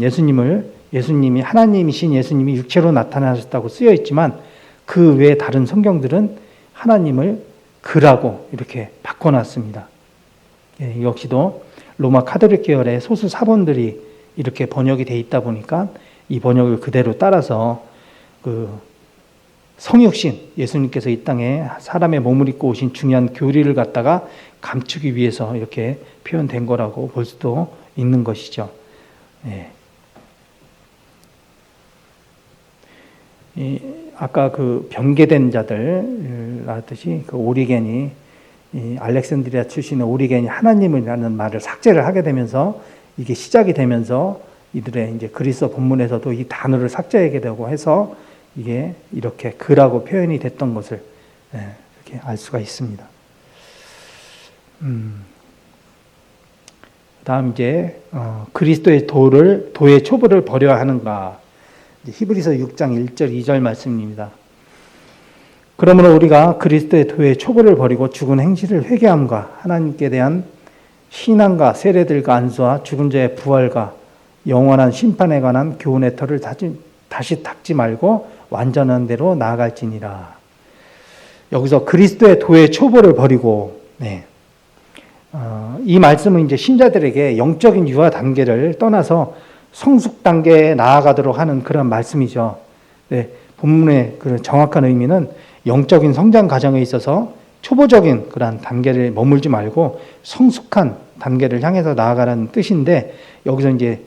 예수님이 하나님이신 예수님이 육체로 나타나셨다고 쓰여 있지만 그 외 다른 성경들은 하나님을 그라고 이렇게 바꿔놨습니다. 이 역시도 로마 카톨릭 계열의 소수 사본들이 이렇게 번역이 돼 있다 보니까 이 번역을 그대로 따라서 그 성육신, 예수님께서 이 땅에 사람의 몸을 입고 오신 중요한 교리를 갖다가 감추기 위해서 이렇게 표현된 거라고 볼 수도 있는 것이죠. 아까 그 변개된 자들 하듯이 그 오리겐이 알렉산드리아 출신의 오리겐이 하나님이라는 말을 삭제를 하게 되면서 이게 시작이 되면서 이들의 이제 그리스어 본문에서도 이 단어를 삭제하게 되고 해서 이게 이렇게 그라고 표현이 됐던 것을 이렇게 알 수가 있습니다. 다음 이제 그리스도의 도의 초보를 버려야 하는가? 히브리서 6장 1절 2절 말씀입니다. 그러므로 우리가 그리스도의 도의 초보를 버리고 죽은 행실을 회개함과 하나님께 대한 신앙과 세례들과 안수와 죽은 자의 부활과 영원한 심판에 관한 교훈의 털을 다시 닦지 말고 완전한 대로 나아갈지니라. 여기서 그리스도의 도의 초보를 버리고, 이 말씀은 이제 신자들에게 영적인 유아 단계를 떠나서 성숙 단계에 나아가도록 하는 그런 말씀이죠. 네, 본문의 그 정확한 의미는 영적인 성장 과정에 있어서 초보적인 그런 단계를 머물지 말고 성숙한 단계를 향해서 나아가라는 뜻인데, 여기서 이제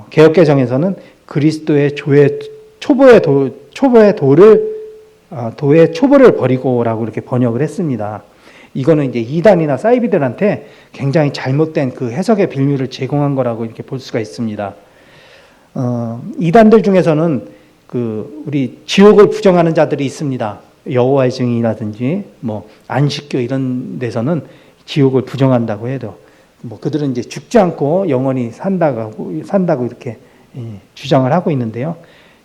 개역개정에서는 그리스도의 도의 초보를 버리고라고 이렇게 번역을 했습니다. 이거는 이제 이단이나 사이비들한테 굉장히 잘못된 그 해석의 빌미를 제공한 거라고 이렇게 볼 수가 있습니다. 이단들 중에서는 우리 지옥을 부정하는 자들이 있습니다. 여호와의 증인이라든지 뭐 안식교 이런 데서는 지옥을 부정한다고 해도 그들은 이제 죽지 않고 영원히 산다고 이렇게 주장을 하고 있는데요.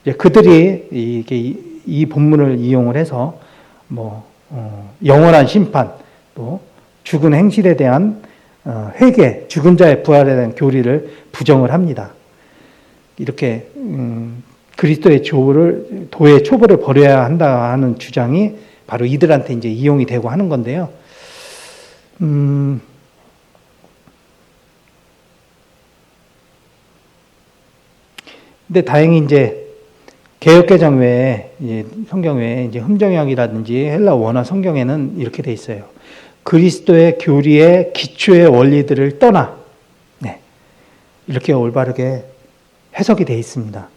이제 그들이 이 본문을 이용을 해서 영원한 심판, 또 죽은 행실에 대한 회개, 죽은 자의 부활에 대한 교리를 부정을 합니다. 이렇게 그리스도의 도의 초보를 버려야 한다 하는 주장이 바로 이들한테 이제 이용이 되고 하는 건데요. 근데 다행히 이제 개역개정 외에 성경 외에 이제 흠정역이라든지 헬라 원어 성경에는 이렇게 돼 있어요. 그리스도의 교리의 기초의 원리들을 떠나, 네, 이렇게 올바르게 해석이 돼 있습니다.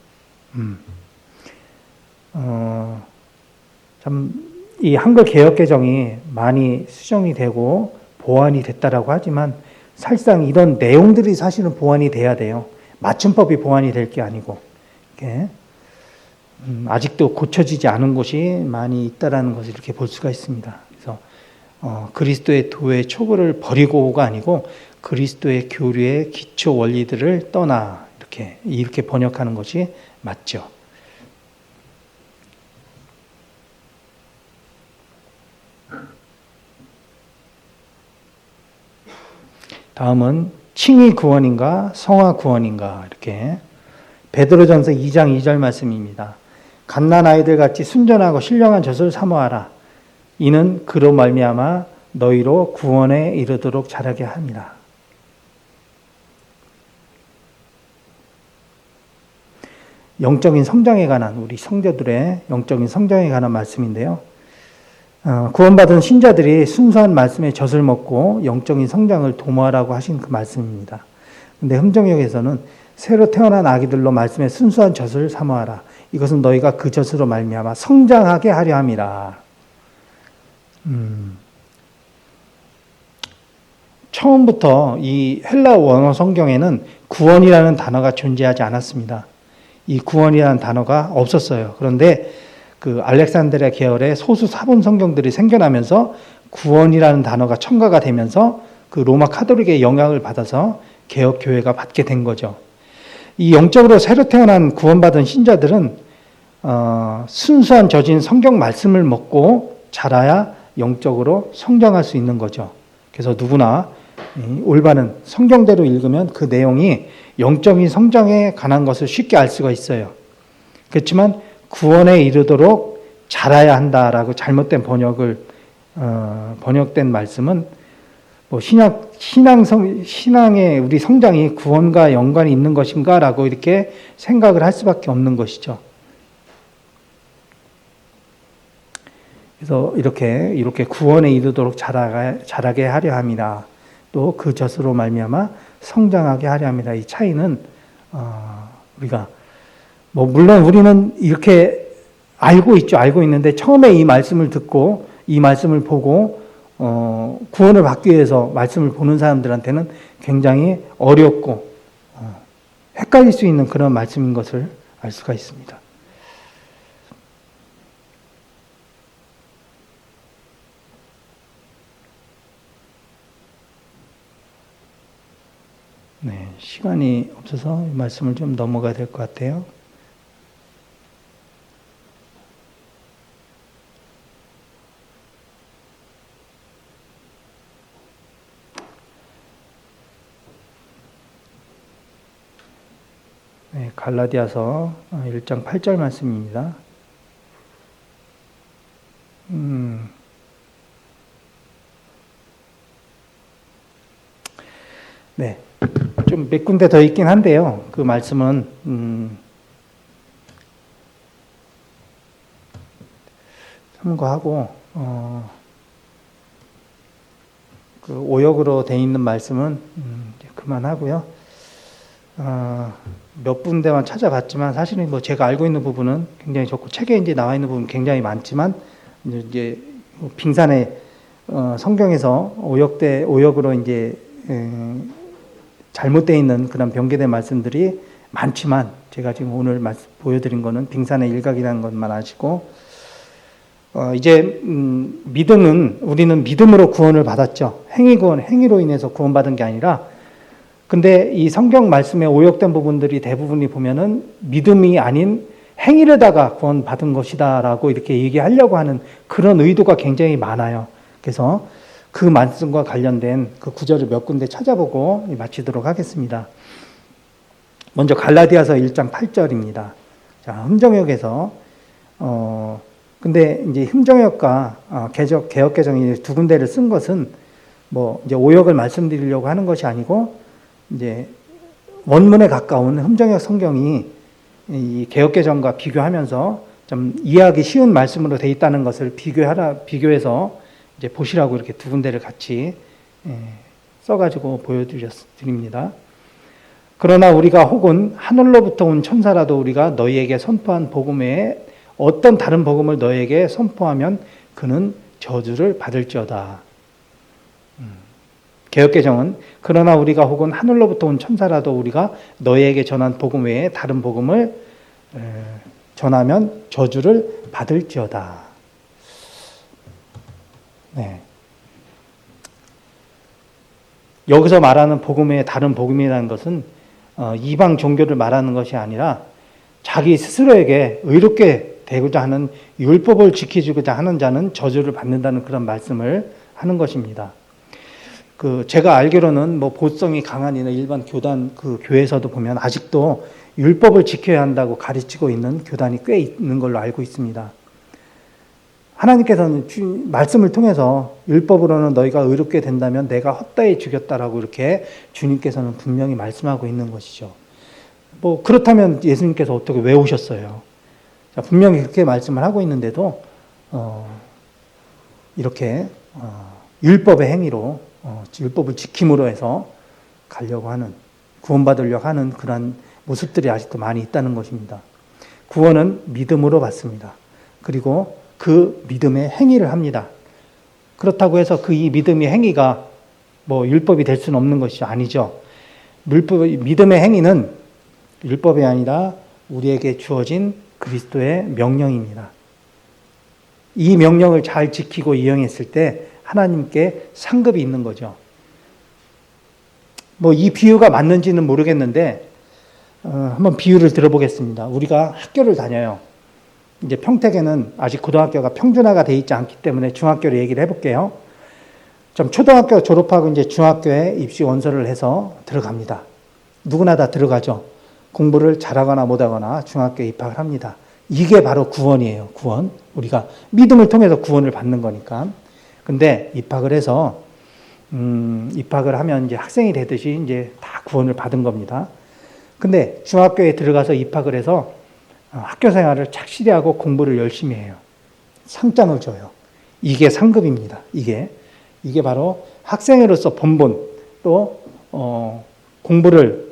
참 이 한글 개역개정이 많이 수정이 되고 보완이 됐다라고 하지만 사실상 이런 내용들이 사실은 보완이 돼야 돼요. 맞춤법이 보완이 될 게 아니고, 이렇게 아직도 고쳐지지 않은 곳이 많이 있다라는 것을 이렇게 볼 수가 있습니다. 그래서 그리스도의 도의 초보를 버리고가 아니고 그리스도의 교리의 기초 원리들을 떠나, 이렇게 번역하는 것이 맞죠. 다음은 칭의 구원인가 성화 구원인가, 이렇게 베드로전서 2장 2절 말씀입니다. 갓난 아이들 같이 순전하고 신령한 젖을 사모하라. 이는 그로 말미암아 너희로 구원에 이르도록 자라게 함이라. 영적인 성장에 관한, 우리 성도들의 영적인 성장에 관한 말씀인데요. 구원받은 신자들이 순수한 말씀의 젖을 먹고 영적인 성장을 도모하라고 하신 그 말씀입니다. 근데 흠정역에서는 새로 태어난 아기들로 말씀의 순수한 젖을 사모하라. 이것은 너희가 그 젖으로 말미암아 성장하게 하려 함이라. 처음부터 이 헬라 원어 성경에는 구원이라는 단어가 존재하지 않았습니다. 이 구원이라는 단어가 없었어요. 그런데 그 알렉산드리아 계열의 소수 사본 성경들이 생겨나면서 구원이라는 단어가 첨가가 되면서 그 로마 카톨릭의 영향을 받아서 개혁 교회가 받게 된 거죠. 이 영적으로 새로 태어난 구원받은 신자들은 순수한 젖인 성경 말씀을 먹고 자라야 영적으로 성장할 수 있는 거죠. 그래서 누구나 올바른 성경대로 읽으면 그 내용이 영적인 성장에 관한 것을 쉽게 알 수가 있어요. 그렇지만 구원에 이르도록 자라야 한다라고 잘못된 번역된 말씀은 신앙의 우리 성장이 구원과 연관이 있는 것인가라고 이렇게 생각을 할 수밖에 없는 것이죠. 그래서 이렇게 구원에 이르도록 자라게 하려 함이라. 또 그 젖으로 말미암아 성장하게 하려 합니다. 이 차이는 우리가 물론 우리는 이렇게 알고 있는데 처음에 이 말씀을 듣고 이 말씀을 보고 구원을 받기 위해서 말씀을 보는 사람들한테는 굉장히 어렵고 헷갈릴 수 있는 그런 말씀인 것을 알 수가 있습니다. 네, 시간이 없어서 이 말씀을 좀 넘어가야 될 것 같아요. 네, 갈라디아서 1장 8절 말씀입니다. 네, 좀 몇 군데 더 있긴 한데요. 그 말씀은 참고하고 그 오역으로 돼 있는 말씀은 그만하고요. 몇 군데만 찾아봤지만 사실은 뭐 제가 알고 있는 부분은 굉장히 좋고 책에 이제 나와 있는 부분 굉장히 많지만 이제 빙산의 성경에서 오역으로 이제 잘못되어 있는 그런 변개된 말씀들이 많지만 제가 지금 오늘 보여드린 거는 빙산의 일각이라는 것만 아시고 이제 믿음은 우리는 믿음으로 구원을 받았죠. 행위로 인해서 구원받은 게 아니라 근데 이 성경 말씀에 오역된 부분들이 대부분이 보면은 믿음이 아닌 행위로다가 구원받은 것이다라고 이렇게 얘기하려고 하는 그런 의도가 굉장히 많아요. 그래서 그 말씀과 관련된 그 구절을 몇 군데 찾아보고 마치도록 하겠습니다. 먼저 갈라디아서 1장 8절입니다. 자, 흠정역에서 근데 이제 흠정역과 개역개정이 두 군데를 쓴 것은 뭐 이제 오역을 말씀드리려고 하는 것이 아니고 이제 원문에 가까운 흠정역 성경이 이 개역개정과 비교하면서 좀 이해하기 쉬운 말씀으로 돼 있다는 것을 비교해서 이제 보시라고 이렇게 두 군데를 같이 써가지고 보여드립니다. 그러나 우리가 혹은 하늘로부터 온 천사라도 우리가 너희에게 선포한 복음 외에 어떤 다른 복음을 너희에게 선포하면 그는 저주를 받을지어다. 개역개정은 그러나 우리가 혹은 하늘로부터 온 천사라도 우리가 너희에게 전한 복음 외에 다른 복음을 전하면 저주를 받을지어다. 네. 여기서 말하는 복음 외에 다른 복음이라는 것은 이방 종교를 말하는 것이 아니라 자기 스스로에게 의롭게 되고자 하는 율법을 지켜주고자 하는 자는 저주를 받는다는 그런 말씀을 하는 것입니다. 제가 알기로는 뭐 보성이 강한 일반 교단 교회에서도 보면 아직도 율법을 지켜야 한다고 가르치고 있는 교단이 꽤 있는 걸로 알고 있습니다. 하나님께서는 말씀을 통해서 율법으로는 너희가 의롭게 된다면 내가 헛되이 죽였다라고 이렇게 주님께서는 분명히 말씀하고 있는 것이죠. 뭐 그렇다면 예수님께서 어떻게 왜 오셨어요? 자, 분명히 그렇게 말씀을 하고 있는데도 이렇게 율법의 행위로 율법을 지킴으로 해서 가려고 하는 구원받으려고 하는 그런 모습들이 아직도 많이 있다는 것입니다. 구원은 믿음으로 받습니다. 그리고 그 믿음의 행위를 합니다. 그렇다고 해서 이 믿음의 행위가 뭐 율법이 될 수는 없는 것이 아니죠. 믿음의 행위는 율법이 아니라 우리에게 주어진 그리스도의 명령입니다. 이 명령을 잘 지키고 이행했을 때 하나님께 상급이 있는 거죠. 뭐 이 비유가 맞는지는 모르겠는데 한번 비유를 들어보겠습니다. 우리가 학교를 다녀요. 이제 평택에는 아직 고등학교가 평준화가 되어 있지 않기 때문에 중학교를 얘기를 해볼게요. 좀 초등학교 졸업하고 이제 중학교에 입시 원서를 해서 들어갑니다. 누구나 다 들어가죠. 공부를 잘하거나 못하거나 중학교에 입학을 합니다. 이게 바로 구원이에요. 구원. 우리가 믿음을 통해서 구원을 받는 거니까. 근데 입학을 해서 입학을 하면 이제 학생이 되듯이 이제 다 구원을 받은 겁니다. 근데 중학교에 들어가서 입학을 해서 학교 생활을 착실히 하고 공부를 열심히 해요. 상장을 줘요. 이게 상급입니다. 이게 바로 학생으로서 본분 또 공부를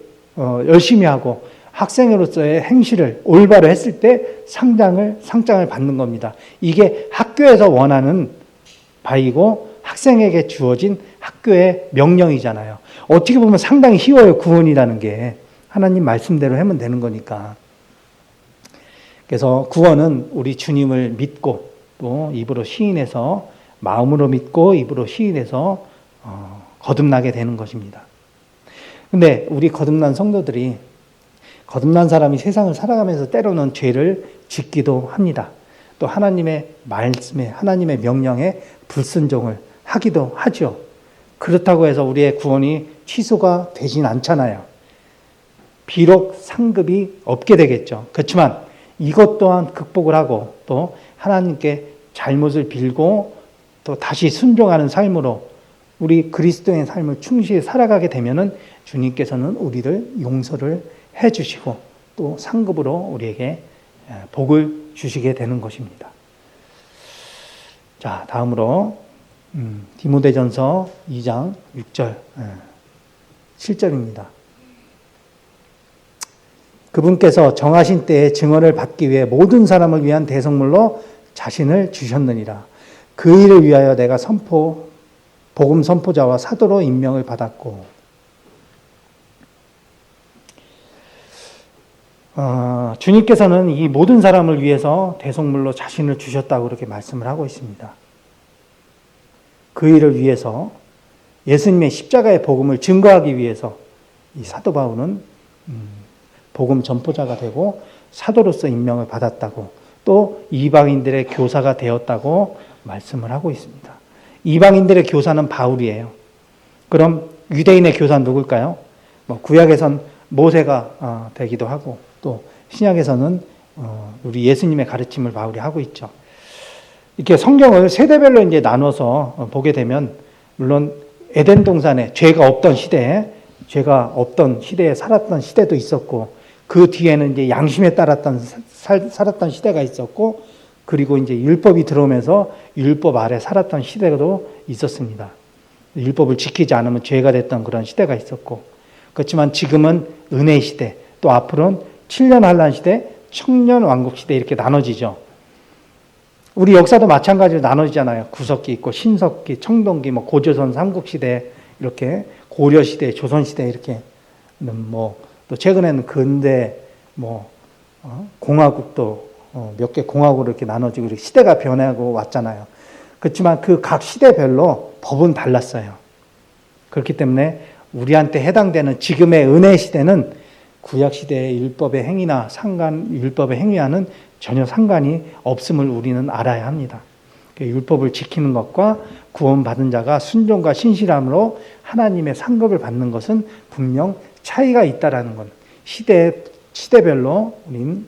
열심히 하고 학생으로서의 행실을 올바로 했을 때 상장을 받는 겁니다. 이게 학교에서 원하는 바이고 학생에게 주어진 학교의 명령이잖아요. 어떻게 보면 상당히 쉬워요. 구원이라는 게 하나님 말씀대로 하면 되는 거니까. 그래서 구원은 우리 주님을 믿고 또 입으로 시인해서 마음으로 믿고 입으로 시인해서 거듭나게 되는 것입니다. 근데 우리 거듭난 성도들이 거듭난 사람이 세상을 살아가면서 때로는 죄를 짓기도 합니다. 또 하나님의 말씀에 하나님의 명령에 불순종을 하기도 하죠. 그렇다고 해서 우리의 구원이 취소가 되진 않잖아요. 비록 상급이 없게 되겠죠. 그렇지만 이것 또한 극복을 하고 또 하나님께 잘못을 빌고 또 다시 순종하는 삶으로 우리 그리스도의 삶을 충실히 살아가게 되면은 주님께서는 우리를 용서를 해주시고 또 상급으로 우리에게 복을 주시게 되는 것입니다. 자, 다음으로 디모데전서 2장 6절 7절입니다. 그분께서 정하신 때에 증언을 받기 위해 모든 사람을 위한 대성물로 자신을 주셨느니라. 그 일을 위하여 내가 복음 선포자와 사도로 임명을 받았고, 주님께서는 이 모든 사람을 위해서 대성물로 자신을 주셨다고 그렇게 말씀을 하고 있습니다. 그 일을 위해서 예수님의 십자가의 복음을 증거하기 위해서 이 사도 바울은 복음 전포자가 되고 사도로서 임명을 받았다고, 또 이방인들의 교사가 되었다고 말씀을 하고 있습니다. 이방인들의 교사는 바울이에요. 그럼 유대인의 교사는 누굴까요? 구약에선 모세가 되기도 하고, 또 신약에서는 우리 예수님의 가르침을 바울이 하고 있죠. 이렇게 성경을 세대별로 이제 나눠서 보게 되면, 물론 에덴 동산에 죄가 없던 시대에 살았던 시대도 있었고, 그 뒤에는 이제 양심에 따랐던 살았던 시대가 있었고, 그리고 이제 율법이 들어오면서 율법 아래 살았던 시대도 있었습니다. 율법을 지키지 않으면 죄가 됐던 그런 시대가 있었고, 그렇지만 지금은 은혜 시대, 또 앞으로는 7년 환란 시대, 청년 왕국 시대 이렇게 나눠지죠. 우리 역사도 마찬가지로 나눠지잖아요. 구석기 있고 신석기, 청동기, 고조선 삼국시대, 이렇게 고려시대, 조선시대 이렇게, 또 최근에는 근대, 공화국도 몇 개 공화국으로 이렇게 나눠지고 이렇게 시대가 변하고 왔잖아요. 그렇지만 그 각 시대별로 법은 달랐어요. 그렇기 때문에 우리한테 해당되는 지금의 은혜 시대는 구약 시대의 율법의 행위나 율법의 행위와는 전혀 상관이 없음을 우리는 알아야 합니다. 율법을 지키는 것과 구원받은 자가 순종과 신실함으로 하나님의 상급을 받는 것은 분명 차이가 있다라는 것. 시대별로 우리는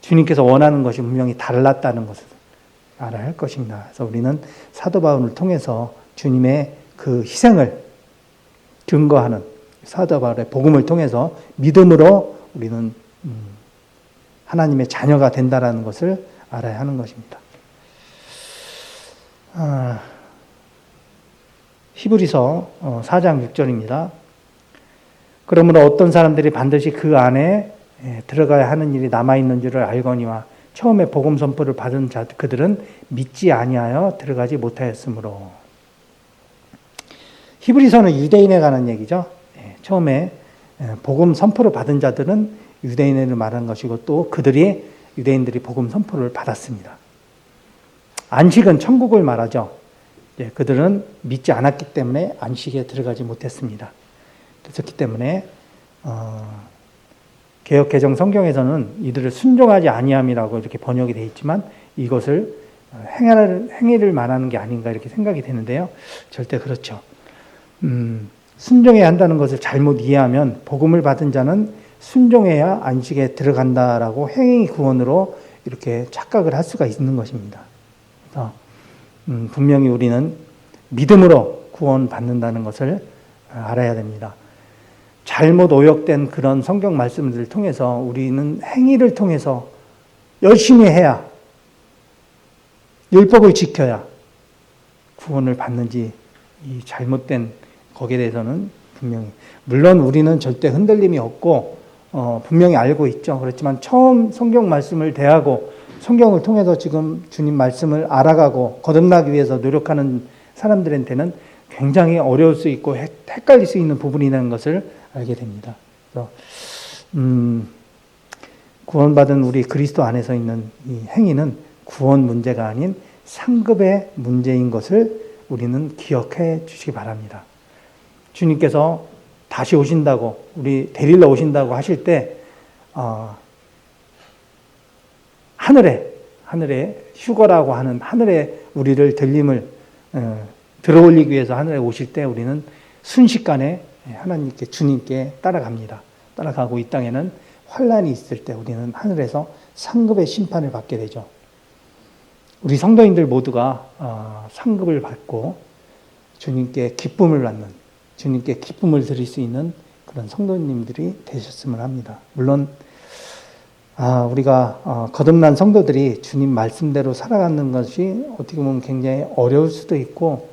주님께서 원하는 것이 분명히 달랐다는 것을 알아야 할 것입니다. 그래서 우리는 사도 바울을 통해서 주님의 그 희생을 증거하는 사도 바울의 복음을 통해서 믿음으로 우리는 하나님의 자녀가 된다라는 것을 알아야 하는 것입니다. 히브리서 4장 6절입니다. 그러므로 어떤 사람들이 반드시 그 안에 들어가야 하는 일이 남아있는 줄을 알거니와 처음에 복음 선포를 받은 그들은 믿지 아니하여 들어가지 못하였으므로. 히브리서는 유대인에 관한 얘기죠. 처음에 복음 선포를 받은 자들은 유대인을 말하는 것이고, 또 유대인들이 복음 선포를 받았습니다. 안식은 천국을 말하죠. 그들은 믿지 않았기 때문에 안식에 들어가지 못했습니다. 그렇기 때문에 개역 개정 성경에서는 이들을 순종하지 아니함이라고 이렇게 번역이 되어 있지만, 이것을 행위를 말하는 게 아닌가 이렇게 생각이 되는데요. 절대 그렇죠. 순종해야 한다는 것을 잘못 이해하면 복음을 받은 자는 순종해야 안식에 들어간다라고 행위 구원으로 이렇게 착각을 할 수가 있는 것입니다. 그래서 분명히 우리는 믿음으로 구원받는다는 것을 알아야 됩니다. 잘못 오역된 그런 성경 말씀들을 통해서 우리는 행위를 통해서 열심히 해야, 율법을 지켜야 구원을 받는지, 이 잘못된 거기에 대해서는 분명히, 물론 우리는 절대 흔들림이 없고 분명히 알고 있죠. 그렇지만 처음 성경 말씀을 대하고 성경을 통해서 지금 주님 말씀을 알아가고 거듭나기 위해서 노력하는 사람들한테는 굉장히 어려울 수 있고 헷갈릴 수 있는 부분이라는 것을 알게 됩니다. 그래서 구원받은 우리 그리스도 안에서 있는 이 행위는 구원 문제가 아닌 상급의 문제인 것을 우리는 기억해 주시기 바랍니다. 주님께서 다시 오신다고, 우리 데리러 오신다고 하실 때 하늘에 휴거라고 하는 하늘에 우리를 들어올리기 위해서 하늘에 오실 때 우리는 순식간에 하나님께, 주님께 따라갑니다. 따라가고 이 땅에는 환란이 있을 때 우리는 하늘에서 상급의 심판을 받게 되죠. 우리 성도인들 모두가 상급을 받고 주님께 기쁨을 받는, 주님께 기쁨을 드릴 수 있는 그런 성도님들이 되셨으면 합니다. 물론 우리가 거듭난 성도들이 주님 말씀대로 살아가는 것이 어떻게 보면 굉장히 어려울 수도 있고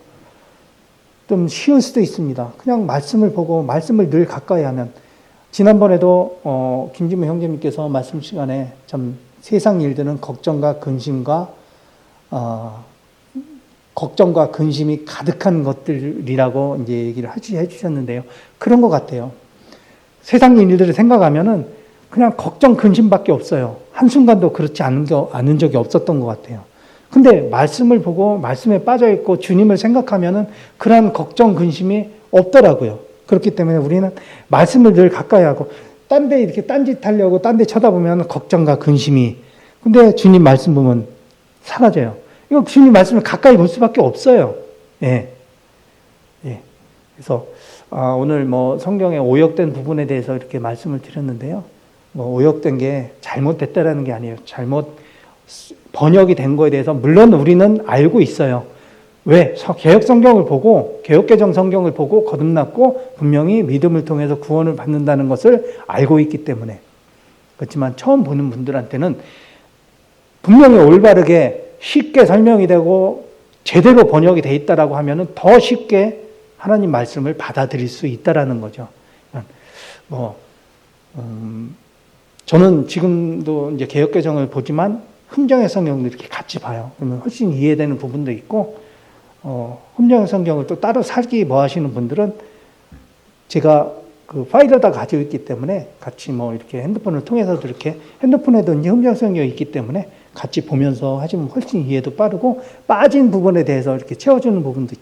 좀 쉬울 수도 있습니다. 그냥 말씀을 보고 말씀을 늘 가까이 하면, 지난번에도 김진무 형제님께서 말씀 시간에 참 세상 일들은 걱정과 근심이 가득한 것들이라고 이제 얘기를 해주셨는데요. 그런 것 같아요. 세상 일들을 생각하면은 그냥 걱정, 근심밖에 없어요. 한순간도 그렇지 않은 적이 없었던 것 같아요. 근데 말씀을 보고 말씀에 빠져있고 주님을 생각하면은 그런 걱정, 근심이 없더라고요. 그렇기 때문에 우리는 말씀을 늘 가까이 하고, 딴 데 이렇게 딴짓 하려고 딴 데 쳐다보면 걱정과 근심이, 근데 주님 말씀 보면 사라져요. 이거 주님 말씀을 가까이 볼 수밖에 없어요. 예. 그래서 오늘 성경에 오역된 부분에 대해서 이렇게 말씀을 드렸는데요. 오역된 게 잘못됐다라는 게 아니에요. 잘못 번역이 된 거에 대해서 물론 우리는 알고 있어요. 왜? 개혁 성경을 보고, 개혁개정 성경을 보고 거듭났고 분명히 믿음을 통해서 구원을 받는다는 것을 알고 있기 때문에. 그렇지만 처음 보는 분들한테는 분명히 올바르게 쉽게 설명이 되고 제대로 번역이 돼 있다라고 하면은 더 쉽게 하나님 말씀을 받아들일 수 있다라는 거죠. 저는 지금도 이제 개혁개정을 보지만 흠정의 성경도 이렇게 같이 봐요. 그러면 훨씬 이해되는 부분도 있고, 흠정의 성경을 또 따로 사기 하시는 분들은 제가 그 파일을 다 가지고 있기 때문에 같이 이렇게 핸드폰을 통해서도 이렇게, 핸드폰에도 이제 흠정의 성경이 있기 때문에 같이 보면서 하시면 훨씬 이해도 빠르고 빠진 부분에 대해서 이렇게 채워주는 부분도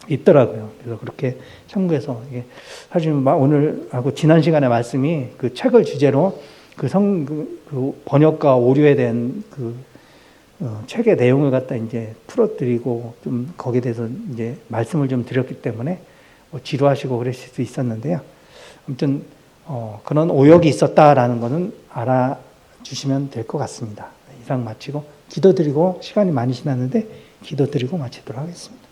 있더라고요. 그래서 그렇게 참고해서, 이게 사실 오늘 하고 지난 시간에 말씀이 그 책을 주제로 그 번역과 오류에 대한 책의 내용을 갖다 이제 풀어드리고 좀 거기에 대해서 이제 말씀을 좀 드렸기 때문에 지루하시고 그랬을 수 있었는데요. 아무튼 그런 오역이 있었다라는 거는 알아주시면 될 것 같습니다. 이상 마치고 기도드리고, 시간이 많이 지났는데 기도드리고 마치도록 하겠습니다.